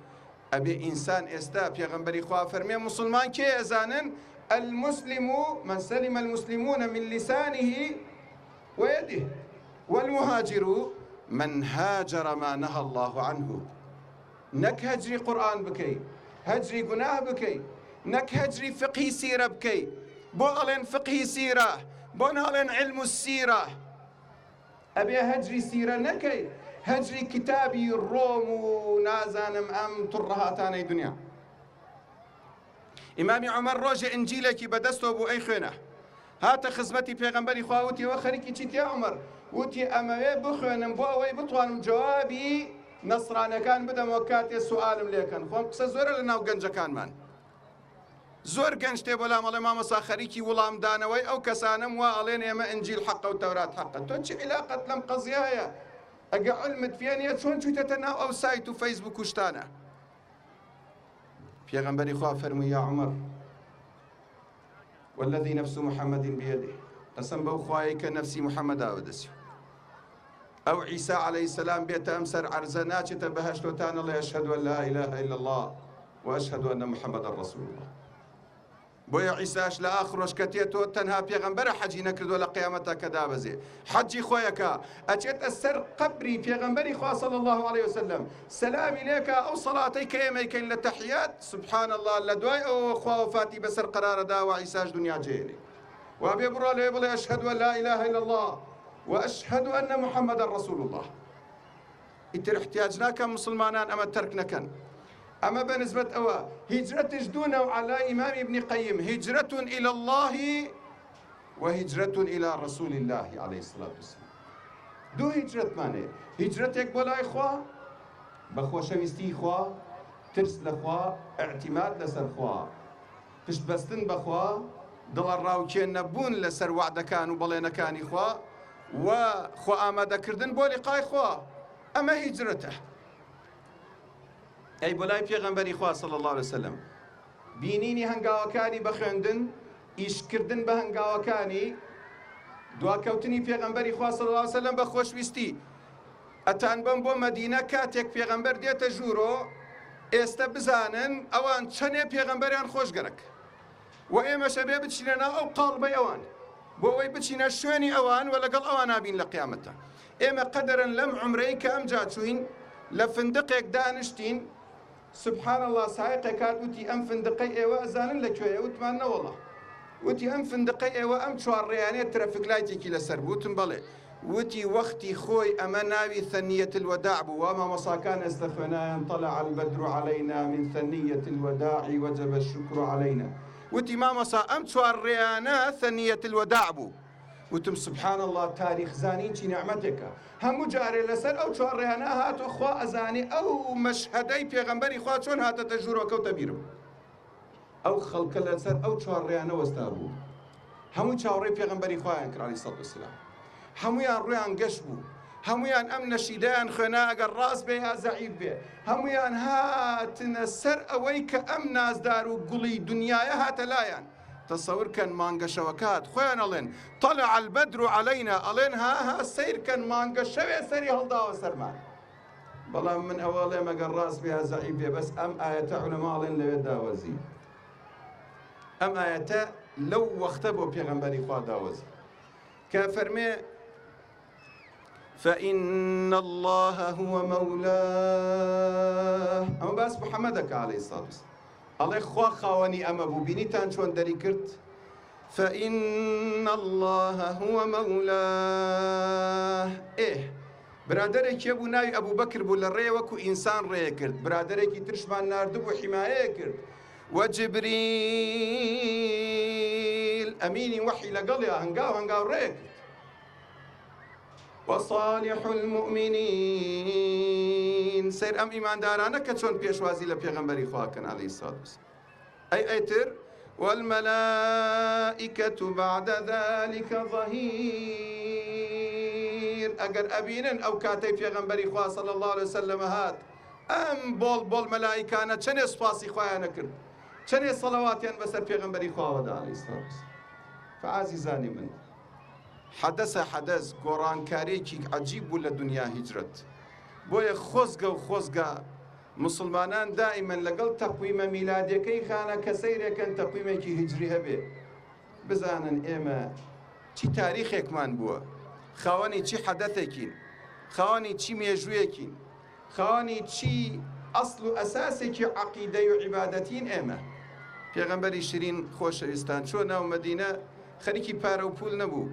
أبي إنسان إستا بيغنبري خوا فرمي مسلمان كي أزانن المسلم من سلم المسلمون من لسانه ويده والمهاجر من هاجر ما نهى الله عنه. نك هجري قرآن بكي هجري قناه بكي نك هجري فقه سيرة بكي بوغلن فقه سيرة بونهلن علم السيرة. أبي هجري سيرة نكي هجري كتابي الروم ونازانم أم ترهاتاني دنيا. إمامي عمر روجة إنجيلك بدستو أبو أي خينة هات خزمتي بيغنبري خواوتي وخريكي تشيت يا عمر وتي أما بخوانم بو أوي بطوانم جوابي نصراني كان بدا موكاتي السؤال مليكن خوام قصة زورة لنا وقنجة كان من زور گەنج تێ بەڵام ئەڵێ مامەسا خەریکی وڵام دانەوەی ئەو کەسانم وا ئەڵێن ئێمە ئەنجیل حەقە و تەورات حەقە. تۆ چی عیلاقەت لەم قەزیە هەیە؟ ئەگە علمت فێنیە چۆن چوویتەتە ناو ئەو سایت و فەیسبوک و شتانە؟ پێغەمبەری خوا فەرمووی یا عومەر والذي نفس محمد بيده قسم بەو خوایەی کە نەفسی محەممەدا بەدەستی ئەو عیسا عەلەیهی السەلام بێتە ئەم سەر عەرزە ناچێتە بەهەشت و تا نەڵێ ئەشهەدو ئەن لا إله إلا الله وأشهد أن محمدا رسول الله. بۆیە عیساش لە ئاخرۆش کە تێتۆ تەنها پێغەمبەرە حەجی نەکردووە لە قیامەتە کە دابەزێ حەجی خۆیەکە ئەچێتە سەر قەبری پێغەمبەری خوا صلی الله عليه وسلم سەلامی لێکە ئەو سەڵاتەی کە ئێمە ئەیکەین لە تەحیات سبحان الله لە دوای ئەوە خوا وەفاتی بەسەر قەرارەدا و عیساش دنیا جێهێنێ وا بێ بڕوا لێ بڵێ ئەشهەدو ئەن لا إله إلا الله وأشهد أن محمدا رسول الله. ئیتر احتیاج ناکە مسلمانان ئەمە تەرک نەکەن. أما بنسبة أوا هجرة جدونا على إمام ابن قيم هجرة إلى الله وهجرة إلى رسول الله عليه الصلاة والسلام. دو هجرة مانه هجرتك بلا إخوة بخوشويستي إخوة ترس لەخوا، ئەعتیماد لەسەر خوا، پشتبەستن بەخوا، دڵە ڕاوکێن نەبوون لەسەر وعدەکان و بەڵێنەکانی خوا و خوا ئامادەکردن بۆ لیقای خوا. ئەمە هیجرەتە. ئەی بۆ لای پێغەمبەری خوا صلی الله علیه وسلم بینینی هەنگاوەکانی بە خوێندن، ئیشکردن بە هەنگاوەکانی، دواکەوتنی پێغەمبەری خوا صلی الله علیه وسلم بە خۆشویستی. ئەتان بم بۆ مەدینە کاتێک پێغەمبەر دێتە ژوورۆ، ئێستا بزانن ئەوان چەندێ پێغەمبەریان خۆشگەرەک و ئێمەشە بێ بچینە ناو ئەو قاڵبەی ئەوان بۆ ئەوەی بچینە شوێنی ئەوان و لەگەڵ ئەوان نابین لە قیامەتە. ئێمە قەدەرن لەم عومرەی کە ئەمجا چوین لە فندقێک دانیشتین، سبحان الله سایقێک هات وتی ئەم فندقەی ئێوە ئەزانن لەکوێیە؟ وتمان نەوەڵڵا. وتی ئەم فندقەی ئێوە ئەم چوارڕێیانەیە ترەفیک لایتێکی لەسەر بوو. وتم بەڵێ. وتی وەختی خۆی ئەمە ناوی ثەنیەة الوداع بوو. وا مامۆساکان ئێستا خوێنایان طلع البدر علينا من ثەنیەة الوداع وجب الشكر علينا. وتی مامۆسا ئەم چوارڕێیانە ثەنیەة الوداع بوو. وتم سبحان الله تاریخ زانین چی نعمەتێکە. هەموو جارێ لەسەر ئەو چوارڕێیانە هاتووە خوا ئەزانی ئەو مەشهەدەی پێغەمبەری خوا چۆن هاتەتە ژوورۆ کەوتە بیرم. ئەو خەڵکە لەسەر ئەو چوارڕێیانە وەستا بوو. هەموو چاوەڕێی پێغەمبەری خوایان کرد عەلەیهی سەڵاتو وەسەلام. هەموویان ڕویان گەشت بوو، هەموویان ئەم نەشیدەیان خوێنا ئەگەر ڕاست بێ یا زەعیف بێ، هەموویان هاتنە سەر ئەوەی کە ئەم نازدار و گوڵی دنیایە هاتە لایەن. تەسەورکەن مانگەشەوەکات خۆیان ئەڵێن طلع البدر علينا، ئەڵێن ها سیرکەن مانگە شەوێ سەری هەڵداوە سەرمان. بەڵام من ئەوەڵێم ئەگەر ڕاست بێ یا زەعیف بێ، بەس ئەم ئایەتە عولەماڵێن لەوێ داوەزی. ئەم ئایەتە لەو وەختە بۆ پێغەمبەری خوا داوەزی کە فەرمێ فإن الله هو مولاه. ئەمە باس محەممەدەکە عەلەیهی سەڵاتو وەسەلام. ئەڵێ خوا خاوەنی ئەمە بوو. بینیتان چۆن دەری کرد؟ فإن الله هو مولاه. برادێکی بوو ناوی ئەبوو بەکر بوو، لە ڕێ وەکو ئینسان ڕێیە کرد. برادێکی ترشمان ناردبوو حیمایەیە کرد. وجبريل أميني وحي لقليا هنقاو ريك وصالح المؤمنين سير أم إيمان دارانا كتشون بيشوازي لبيغمبري خواكن عليه الصلاة والسلام. أي أيتر والملائكة بعد ذلك ظهير. أجر أبينن أو كاتي بيغمبري خوا صلى الله عليه وسلم هات أم بول ملائكانا چني سپاسي خوايانا كرد، چەندێ سەڵەواتیان بەسەر پێغەمبەری خواوەدا عەلەیهی سەڵاتو وەسەلام. فعازیزانی من، حەدەسە حەدەس گۆڕانکاریێکی عەجیب بوو لە دنیا هیجرەت. بۆیە خۆزگە مسلمانان دائیمەن لەگەڵ تەقویمە میلادیەکەی خانە کە سەیرەکەن تەقویمێکی هیجری هەبێ، بزانن ئێمە چی تاریخێکمان بووە، خاوەنی چی حەدەثێکین، خاوەنی چی مێژوویەکین، خاوەنی چی ئەسڵ و ئەساسێکی عەقیدەی و عیبادەتین. ئێمە پێغەمبەری شیرین خۆشەویستان چۆ ناو مەدینە خەریکی پارە و پول نەبوو،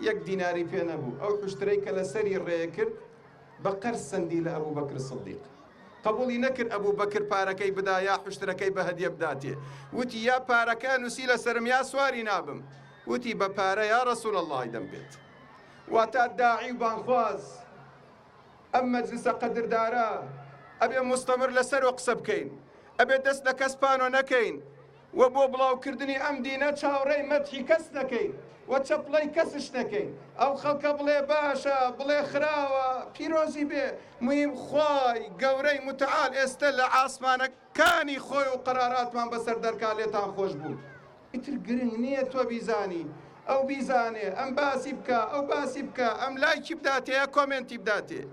یەک دیناری پێ نەبوو. ئەو حوشترەی کە لەسەری ڕێیە کرد بە قەرز سەندی لە ئەبوو بەکر سیدیق. قبولی نەکرد ئەبوو بەکر پارەکەی بدا یا حوشترەکەی بە هەدیە بداتێ. وتی یا پارەکە نووسی لەسرم یا سواری نابم. وتی بە پارە یا ڕەسوول ئەڵڵاهی دەم بێت. واتە داعی و بانخواز ئەم مەجلیسە قەدردارە ئەبێ مستەمر لەسەر و قسە بکەین، ئەبێ دەست لە کەسپانۆ نەکەین و بۆ بڵاوکردنی ئەم دینە چاوڕێی مەدحی کەس نەکەین و چەپڵەی کەسش نەکەین. ئەو خەڵکە بڵێ باشە، بڵێ خراوە، پیرۆزی بێ. مویم خوای گەورەی متعال ئێستا لە ئاسمانەکانی خۆی و قەراراتمان بەسەر دەرکا لێتان خۆش بوو. ئیتر گرنگ نییە تۆ بیزانی، ئەو بیزانێ، ئەم باسی بکە، ئەو باسی بکە، ئەم لایکی بداتێ یا کۆمنتی بداتێ.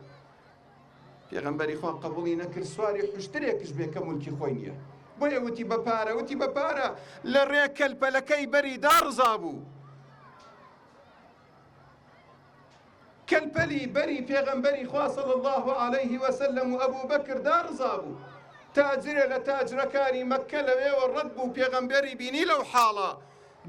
پێغەمبەری خوا قبولی نەکرد سواری حوشترێکش بێ کە موڵکی خۆی نییە. بۆیە وتی بە پارە، وتی بە پارە لە ڕێ کەلپەلەکەی بەری داڕزا بوو. کەلپەلی بەری پێغەمبەری خوا صلی الله عەلەیه وسلم و ئەبوو بەکر داڕزا بوو. تاجرێ لە تاجرەکانی مەککە لەوێوە ڕەت بوو، پێغەمبەری بینی لەو حاڵە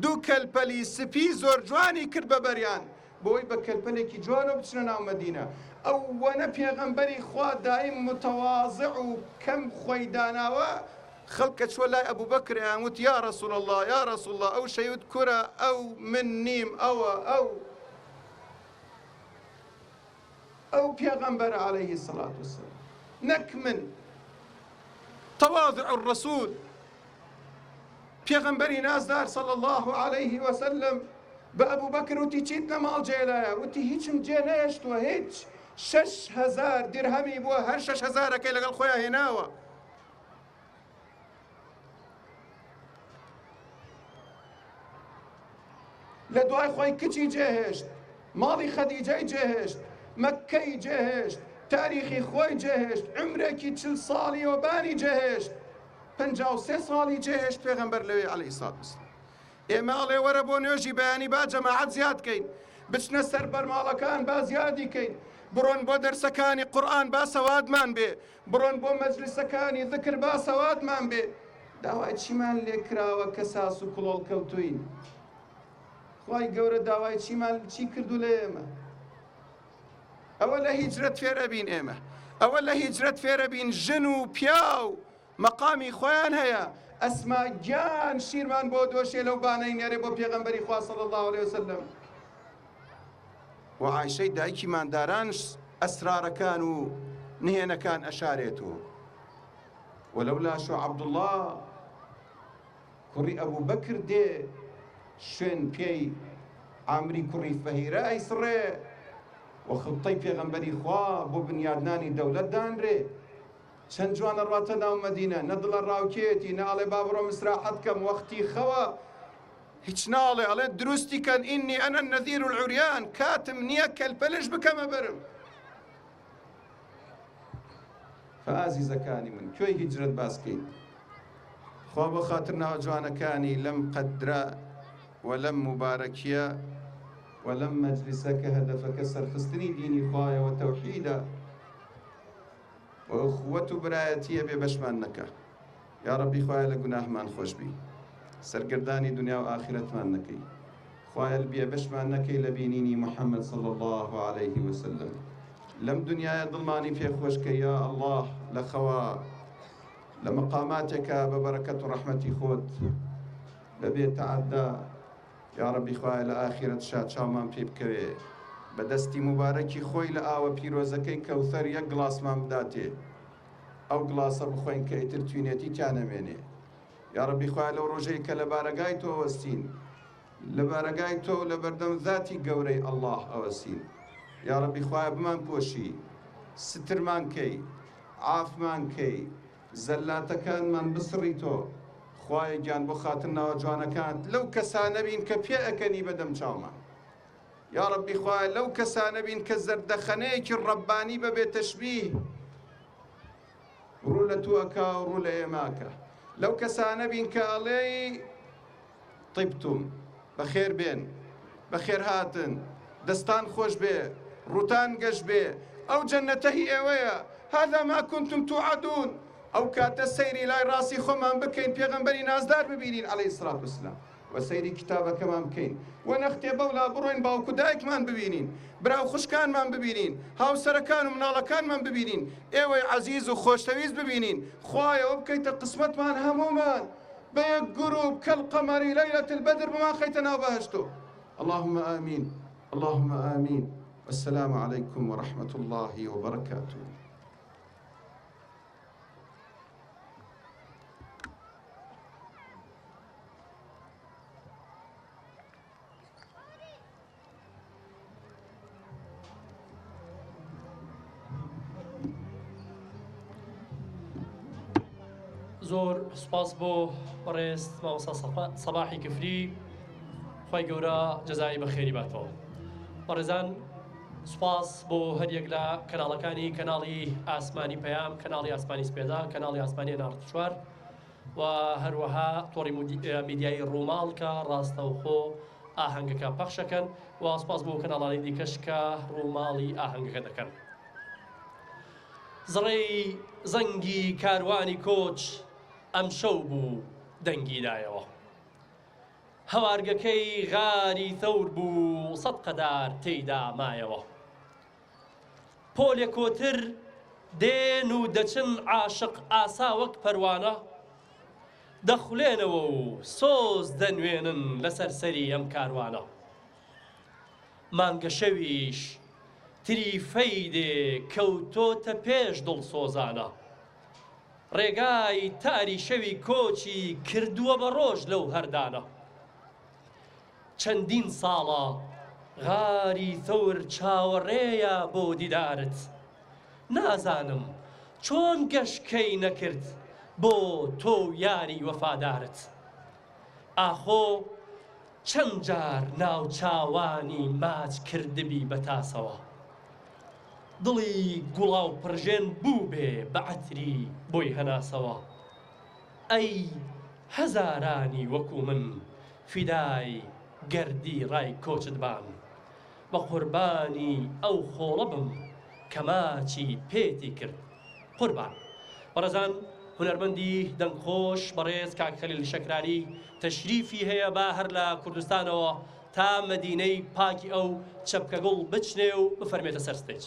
دوو کەلپەلی سپی زۆر جوانی کرد بە بەریان بۆی بە کەلپەلێکی جوانە بچنە ناو مەدینە. ئەو وەنە پێغەمبەری خوا دایم متەواضع و کەم خۆی داناوە خەڵکە چوە لای ئەبوو بەکریان وت یا ڕەسوول الله، یا ڕەسوول الله، ئەو شەیوت کوورە، ئەو من نیم، ئەو پێغەمبەرە عەلەیهی سەڵاتو وەسەلام، نەک من. تواضع الرسول پێغەمبەری نازدار صلى الله عليه وسلم بە ئەبوو بەکر وتی چیت لە ماڵ جێلایە وتی هیچم جێ نەهێشتووە هیچ 6,000 دیرهەمی بووە هەر 6,000ەکەی لەگەڵ خۆیان هێناوە لە دوای خۆی کچی جێهێشت ماڵی خەدیجەی جێهێشت مەککەی جێهێشت تاریخی خۆی جێهێشت عمرێکی 40 ساڵی وەبانی جێهێشت 53 ساڵی جێهێشت پێغەمبەر لەوێ عەلەیهی سڵات وسلام ئێمە ئەڵێ وەرە بۆ نوێژی بەیانی با جەماعەت زیادکەین بچنە سەر بەرماڵەکان با زیادیکەین بڕۆن بۆ دەرسەکانی قورئان با سەوادمان بێ بڕۆن بۆ مەجلیسەکانی ذکر با سەوادمان بێ داوای چیمان لێ کراوە کە ساس و کڵۆڵ کەوتوین خوای گەورە داوای چی کردو لە ئێمە ئەوە لە هیجرەت فێرە بین ئێمە ئەوە لە هیجرەت فێرە بین ژن و پیا و مەقامی خۆیان هەیە ئەسما گیان شیرمان بۆ دۆشێ لەو بانەی نێرێ بۆ پێغەمبەری خوا صلی الله عليه وسلم و عایشەی دایکی ماندارانش ئەسرارەکان و نهێنەکان ئەشارێتەوە وەلەولا شو عەبدوڵڵا کوڕی ئەبوو بەکر دێ شوێن پێی عامری کوڕی فەهیرە ئەیسڕێ و خڵتەی پێغەمبەری خوا بۆ بنیادنانی دەولەت دانرێ چەند جوانە ڕاتە ناو مەدینە نەدڵە ڕاوکێتی ناڵێ با بڕۆم ئیسراحەت کەم وەختی خەوە هیچ ناڵێ ئەڵێ دروستی کەن ئینی ئەنە النەذیر العوریان کاتم نییە کەلپەلش بکەمە بەرم فەئازیزەکانی من کوێی هیجرەت باسکەین خوا بە خاتر ناوە جوانەکانی لەم قەدرە وەلەم مبارەکیە وەلەم مەجلیسە کە هەدەفەکە سەرخستنی دینی خوایەوە تەوحیدە و ئوخوەت و برایەتیە بێ بەشمان نەکە یا ڕەبی خوایە لە گوناهمان خۆش بی سەرگردانی دنیا و ئاخرەتمان نەکەی خوایە بێ بەشمان نەکەی لە بینینی محەممەد صلی الله عليه وسلم لەم دنیاە دڵمانی پێخۆشکە یا ئەڵڵاه لە خەوا لە مەقاماتێکە بە بەرەکەت و ڕەحمەتی خۆت لەبێ تەعەددا یا ڕەبی خوایە لە ئاخرەت شاد چاومان پێ بکەوێ بە دەستی مبارەکی خۆی لە ئاوە پیرۆزەکەی کەوثەر یەک گڵاسمان بداتێ ئەو گڵاسە بخۆین کە ئیتر توینێتی تیانەمێنێ یا ڕەبی خوایە لەو ڕۆژەی کە لە بارەگای تۆ وەستین لە بارەگای تۆ لە بەردەم ذاتی گەورەی ئەڵڵاه ئەوەستین یا ڕەبی خوایە بمان پۆشی سترمان کەی عافمان کەی زەلاتەکانمان بسڕی تۆ خوایە گیان بۆ خاتر ناوە جوانەکان لەو کەسانە بین کە پێ ئەکەنی بەدەم چاومان یا ڕەبی خوایە لەو کەسانە بین کە زەردەخەنەیەکی ڕەبانی بەبێ تەشبیه ڕوو لە تووەکە و ڕوو لە ئێماکە لەو کەسانە بین کە ئەڵێی طیبتم بەخێر بێن بەخێر هاتن دەستان خۆش بێ ڕوتان گەشت بێ ئەو جەنەتە هی ئێوەیە هذا ما كنتم توعدون ئەو کاتە سەیری لای ڕاستی خۆمان بکەین پێغەمبەری نازدار ببینین عەلەیهی سڵات وسلام و سەیری کتابەکەمان بکەین و نەختێ بەولا بڕۆین باوکو دایکمان ببینین براو خوشکانمان ببینین هاوسەرەکان و مناڵەکانمان ببینین ئێوەی عەزیز و خۆشەویست ببینین خوایە ئەو بکەیتە قسمەتمان هەموومان بە یەک گروپ کەڵقەمەری لەیلەة البەدر بمان خەیتە ناو بەهەشتۆ اللهم آمين اللهم آمين والسلام عليكم ورحمة الله وبركاته زۆر سوپاس بۆ بەڕێز مامۆستا سەباحی کفری خی گەورە جەزای بەخێری باتەوە بەڕێزان سوپاس بۆ هەریەک لە کەناڵەکانی کەناڵی ئاسمانی پەیام کەناڵی ئاسمانی سپێدا کەناڵی ئاسمانی ناڕتشوار و هەروەها تۆڕی میدیای ڕووماڵ کە ڕاستەوخۆ ئاهەنگەکە پەخشەکەن و سوپاس بۆ کەناڵانی دیکەش کە ڕووماڵی ئاهەنگەکە دەکەن زڕێی زەنگی کاروانی کۆچ ئەم شەو بوو دەنگیدایەوە هەوارگەکەی غاری تەور بوو 100 قەدار تێیدا مایەوە پۆلێ کۆتر دێن و دەچن عاشق ئاسا وەک پەروانە دەخولێنەوە و سۆز دەنوێنن لەسەر سەری ئەم کاروانە مانگە شەویش تریفەی دێ کەوتۆتە پێش دڵسۆزانە ڕێگای تاری شەوی کۆچی کردووە بە ڕۆژ لەو هەردانە چەندین ساڵە غاری ثەور چاوەڕێیە بۆ دیدارت نازانم چۆن گەشکەی نەکرد بۆ تۆ یاری وەفادارت ئاخۆ چەند جار ناو چاوانی ماچ کردبی بەتاسەوە دڵی گوڵاو پڕژێن بوو بێ بە عەتری بۆی هەناسەوە ئەی هەزارانی وەکو من فیدای گەردی ڕای کۆچت بان بە قوربانی ئەو خۆڵە بم کە ماچی پێتی کرد قوربان بەڕێزان هونەرمەندی دەنگخۆش بەڕێز کاک خەلیل شەکرانی تەشریفی هەیە با هەر لە کوردستانەوە تا مەدینەی پاکی ئەو چەپکەگوڵ بچنێ و بفەرمێتە سەر ستێج.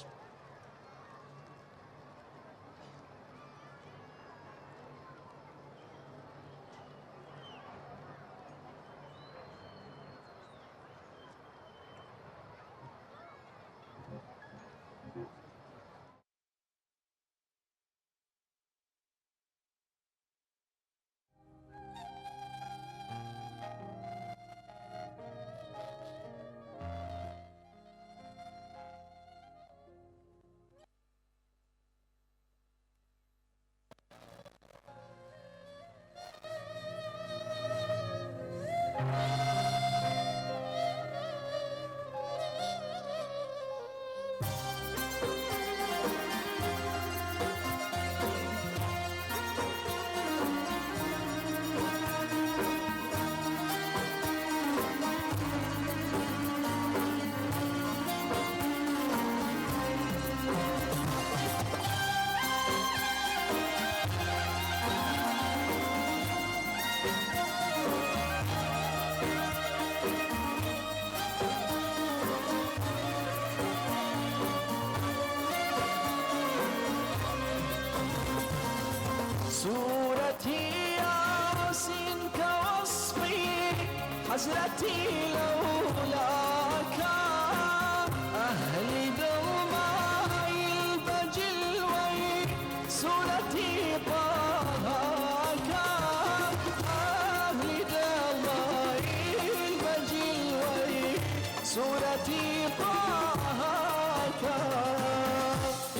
حسرتي لولاك أهلي دوماي البجلوي صورتي طاهاك أهلي دوماي البجلوي صورتي طاهاك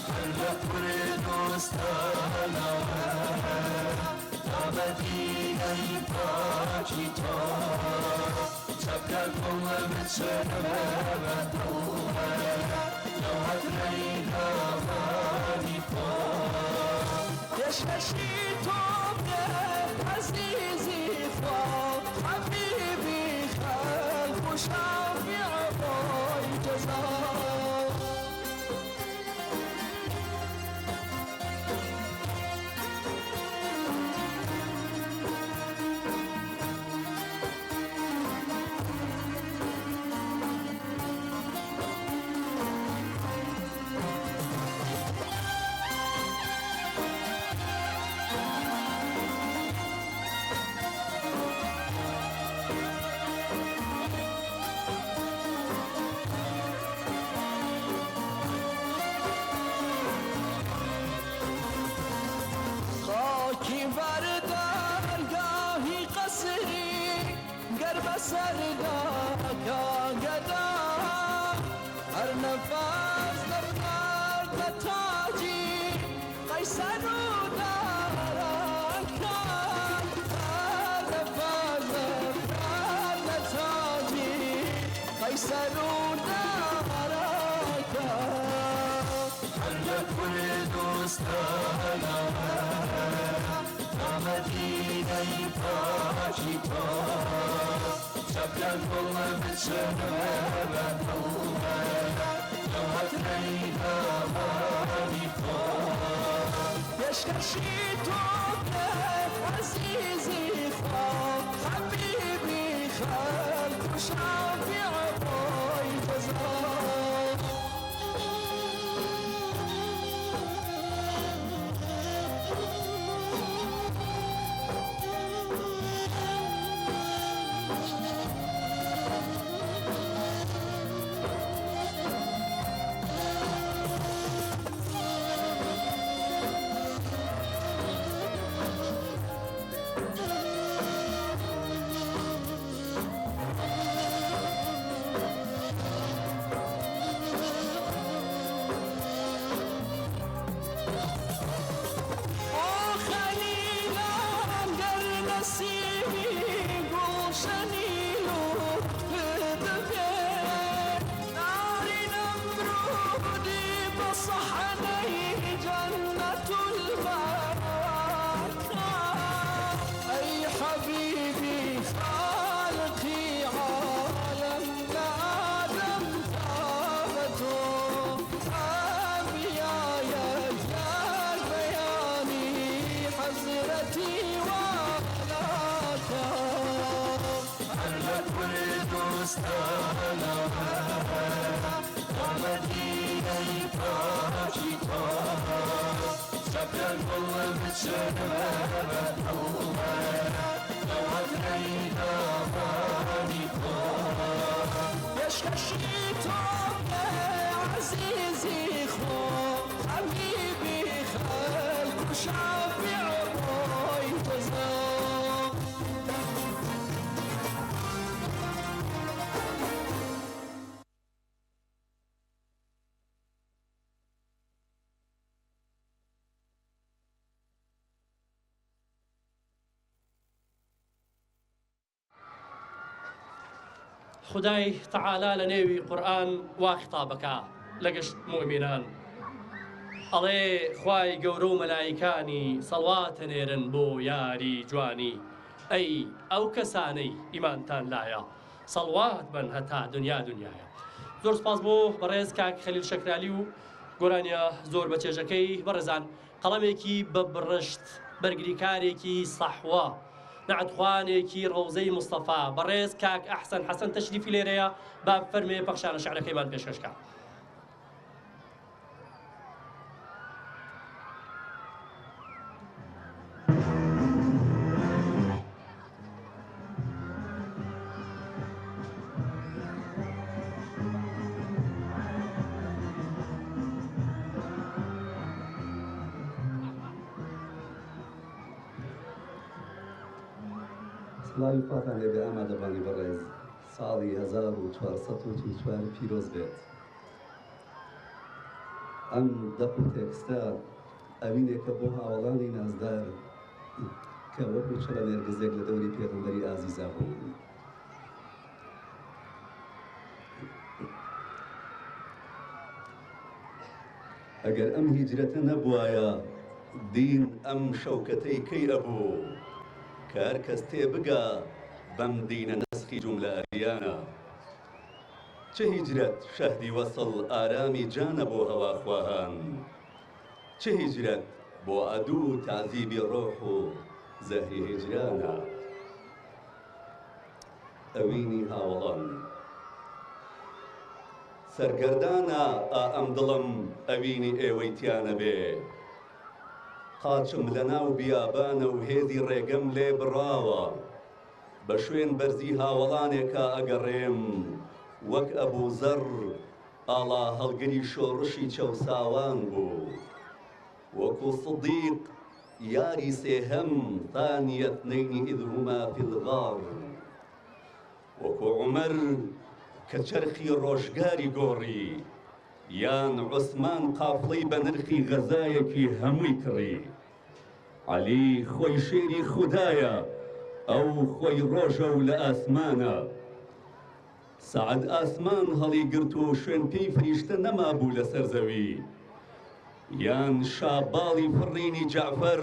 هلا تريد استانا مدينة باجتا تبقى القوة متسنبة دوما لو هتلاقيها غالبا يشتشيتو عزيزي فاق حبيبي خلف وشافع باي جزاء سرداك قدا هر نفس دفتر تاجي قيصر دارك هر نفس دفتر تاجي قيصر دارك هل كل دوستانا مدينة باجتا تبقى القوة متسنبة دوما لو هتلاقيها غالبا يشتشيتو عزيزي فاق حبيبي خلف وشافع باي جزاء بشكشي توب عزيزي خو حبيبي خالك وشافع ابوي تزار خدای تعالی لە نێوی قورئان وا خیتابەکە لە گەشت موئمینان ئەڵێ خوای گەورە و مەلایکانی سەڵواتە نێرن بۆ یاری جوانی ئەی ئەو کەسانەی ئیمانتان لایە سەڵوات بن هەتا دنیا دنیاە. زۆر سپاس بۆ بەڕێز کاک خەلیل شەکرالی و گۆرانیە زۆر بە چێژەکەی بەڕێزان قەڵەمێکی بە بڕشت بەرگریکارێکی سەحوا نعتخوانێکی ڕەوزەی مستەفا بەڕێز کاک ئەحسەن حەسەن تەشریفی لێرەیە با فەرمێ پەخشانە شعرەکەیمان پێشکەشکە. سڵاوی خواتان لێبێ ئامادەبانی بەڕێز ساڵی 1444 پیرۆز بێت. ئەم دەق و تێکستە ئەوینێکە بۆ هاوڵانی نازدار کە وەکو چرە نێرگزێک لە دەوری پێغەمبەری ئازیزا بوون. ئەگەر ئەم هیجرەتە نەبوایە دین ئەم شەوکەتەی کەی ئەبوو کار کەس تێبگا بەم دینە نەسخی جوملە ئەریانە. چه هیجرەت شەهدی وەسڵ ئارامی جانە بۆ هەواخواهان، چه هیجرەت بۆ ئەدوو تعزیبی ڕۆح و زەهری هیجرانە. ئەوینی هاوڵان سەرگەردانە ئەم دڵم ئەوینی ئێوەی تیانە بێ. قاچم لە ناو بیابانە و هێزی ڕێگەم لێ بڕاوە، بە شوێن بەرزی هاوڵانێکە ئەگەڕێم وەک ئەبوو زەڕ ئاڵا هەڵگری شۆڕشی چەوساوان بوو، وەکو سدیق یاری سێهەم ثانیەت نەینی ئیذ هوما فی الغار، وەکو عومەر کە چەرخی ڕۆژگاری گۆڕی، یان عوسمان قافڵەی بە نرخی غەزایەکی هەمووی کڕی. عەلی خۆی شێری خودایە ئەو خۆی ڕۆژە و لە ئاسمانە، سەعەد ئاسمان هەڵی گرت و شوێن پێی فریشتە نەمابوو لەسەر زەوی، یان شاباڵی فڕینی جەعفەر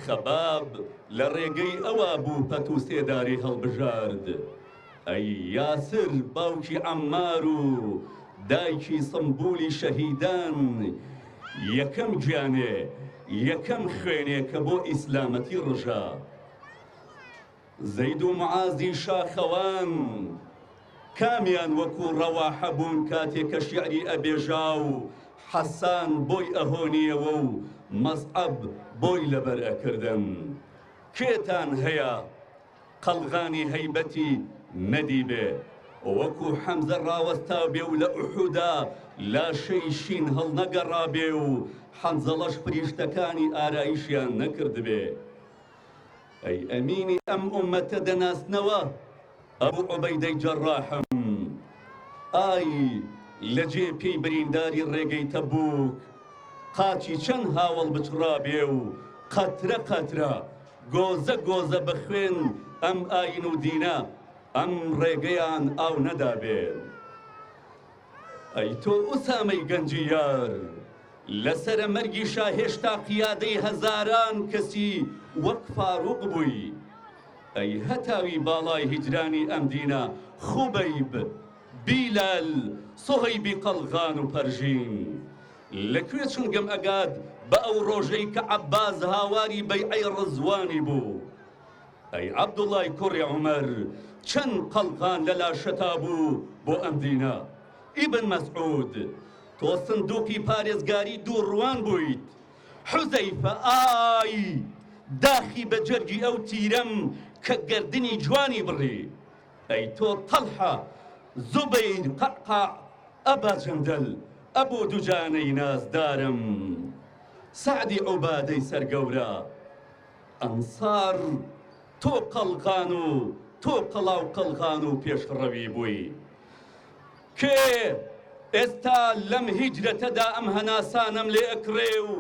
خەباب لە ڕێگەی ئەوا بوو پەت و سێداری هەڵبژارد. ئەی یاسر باوکی عەممار و دایکی سمبولی شەهیدان، یەکەم گیانێ یەکەم خوێنێ کە بۆ ئیسلامەتی ڕژا. زەید و معازی شاخەوان کامیان وەکو ڕەواحە بوون کاتێک کە شیعری ئەبێژا و حەسان بۆی ئەهۆنیەوە و مەزعەب بۆی لەبەر ئەکردن. کێتان هەیە قەڵغانی هەیبەتی نەدیبێ وەکو حەمزە ڕاوەستا بێ و لە ئوحودا لاشەی شین هەڵنەگەڕابێ و حەنزەڵەش فریشتەکانی ئارایشیان نەکردبێ. ئەی ئەمینی ئەم ئومەتە دەناسنەوە ئەبوو عوبەیدەی جەڕاحم، ئای لە جێ پێی برینداری ڕێگەی تەبووک، قاچی چەند هاوڵ بچڕابێ و قەترە قەترە گۆزە گۆزە بخوێن ئەم ئاین و دینە ئەم ڕێگەیان ئاو نەدابێ. ئەی تۆ ئوسامەی گەنجی یار لەسرە مەرگی شاهێشتا قیادەی هەزاران کەسی وەک فاروق بووی. ئەی هەتاوی باڵای هیجرانی ئەم دینە خوبەیب بیلال سوهەیبی قەڵغان و پەرژین، لەکوێ چونگەم ئەگاد بە ئەو ڕۆژەی کە عەباس هاواری بەیعەی ڕزوانی بوو. ئەی عەبدوڵای کوڕی عومەر چەند قەڵغان لە لاشەتا بوو بۆ ئەم دینە. ئیبن مەسعود تۆ سندوقی پارێزگاری دوو ڕوان بوویت، حوزەیفە ئای داخی بە جەرگی ئەو تیرەم کە گەردنی جوانی بڕی ئەی تۆ تەڵحە زوبەیر قەعقاع ئەبا جەندەل ئەبوو دووجانەی نازدارم سعدی عوبادەی سەرگەورە ئەنسار تۆ قەڵغان و تۆ قەڵاو قەڵغان و پێشڕەوی بووی کێ ئێستا لەم هیجرەتەدا ئەم هەناسانم لێ ئەکرێ و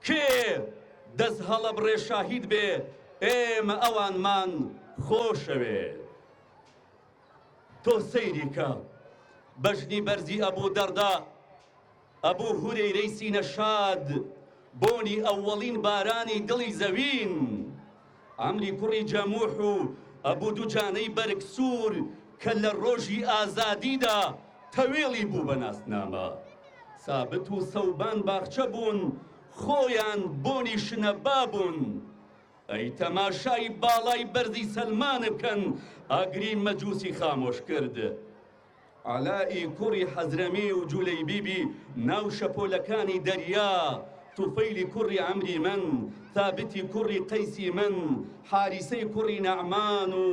کێ دەست هەڵە بڕێ شاهید بێ ئێمە ئەوانمان خۆشەوێ تۆ سەیری کە بەژنی بەرزی ئەبوو دەردا ئەبوو هورەیرەی سینە شاد بۆنی ئەوەڵین بارانی دڵی زەوین عەمری کوڕی جەموح و ئەبوو دووجانەی بەرگ سوور کە لە ڕۆژی ئازادیدا تەوێڵی بوو بە ناسنامە سابت و سەوبان باخچە بوون خۆیان بۆنی شنە بابوون ئەی تەماشای باڵای بەرزی سەلمان بکەن ئاگری مەجووسی خامۆش کرد عەلائی کوڕی حەزرەمی و جولەی بیبی ناو شەپۆلەکانی دەریا توفەیلی کوڕی عەمری من ثابتی کوڕی قەیسی من حاریسەی کوڕی نەعمان و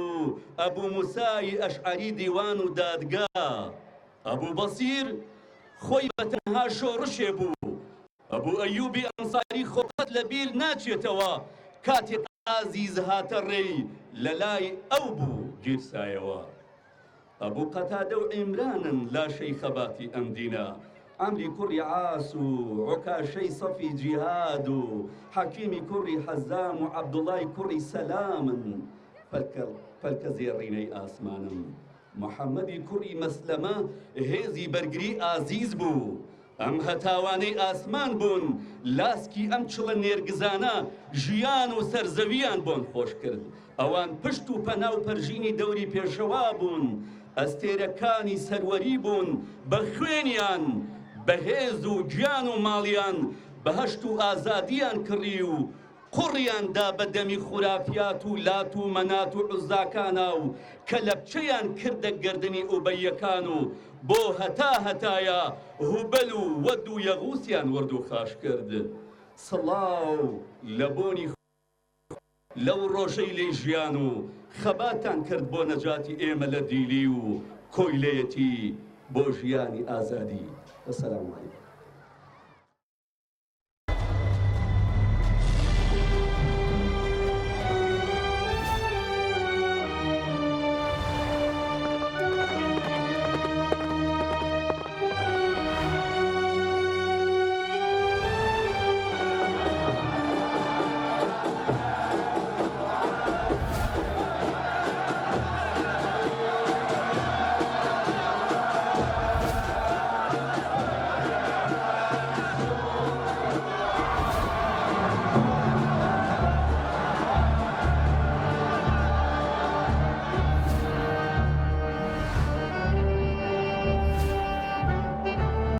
ئەبوو موسای ئەشعەری دیوان و دادگا ئەبوو بەسیر خۆی بەتەنها شۆڕشێ بوو ئەبوو ئەیوبی ئەنساری خۆقەت لە بیر ناچێتەوە کاتێک ئازیز هاتە ڕێی لە لای ئەو بوو گیرسایەوە ئەبوو قەتادە و عیمرانن لاشەی خەباتی ئەم دینە عەمری کوڕی عاس و عوکاشەی سەفی جیهاد و حەکیمی کوڕی حەزام و عەبدوڵای کوڕی سەلامن پەلکە زێڕینەی ئاسمانم محەممەدی کوڕی مەسلەمە هێزی بەرگری ئازیز بوو ئەم هەتاوانەی ئاسمان بوون لاسکی ئەم چڵە نێرگزانە ژیان و سەرزەویان بۆن خۆش کرد ئەوان پشت و پەنا و پەرژینی دەوری پێشەوا بوون ئەستێرەکانی سەروەری بوون بە خوێنیان بەهێز و گیان و ماڵیان بەهەشت و ئازادیان کڕی و قوڕیاندا بە دەمی خورافیات و لات و مەنات و عوزاکانە و کە لە بچەیان کردە گەردنی ئوبەیەکان و بۆ هەتا هەتایە هوبەل و وەد و یەغوسیان وەرد و خاش کرد سڵاو لە بۆنی لەو ڕۆژەی لێی ژیان و خەباتان کرد بۆ نەجاتی ئێمە لە دیلی و کۆیلەیەتی بۆ ژیانی ئازادی. وەسەلام عەلەیکم.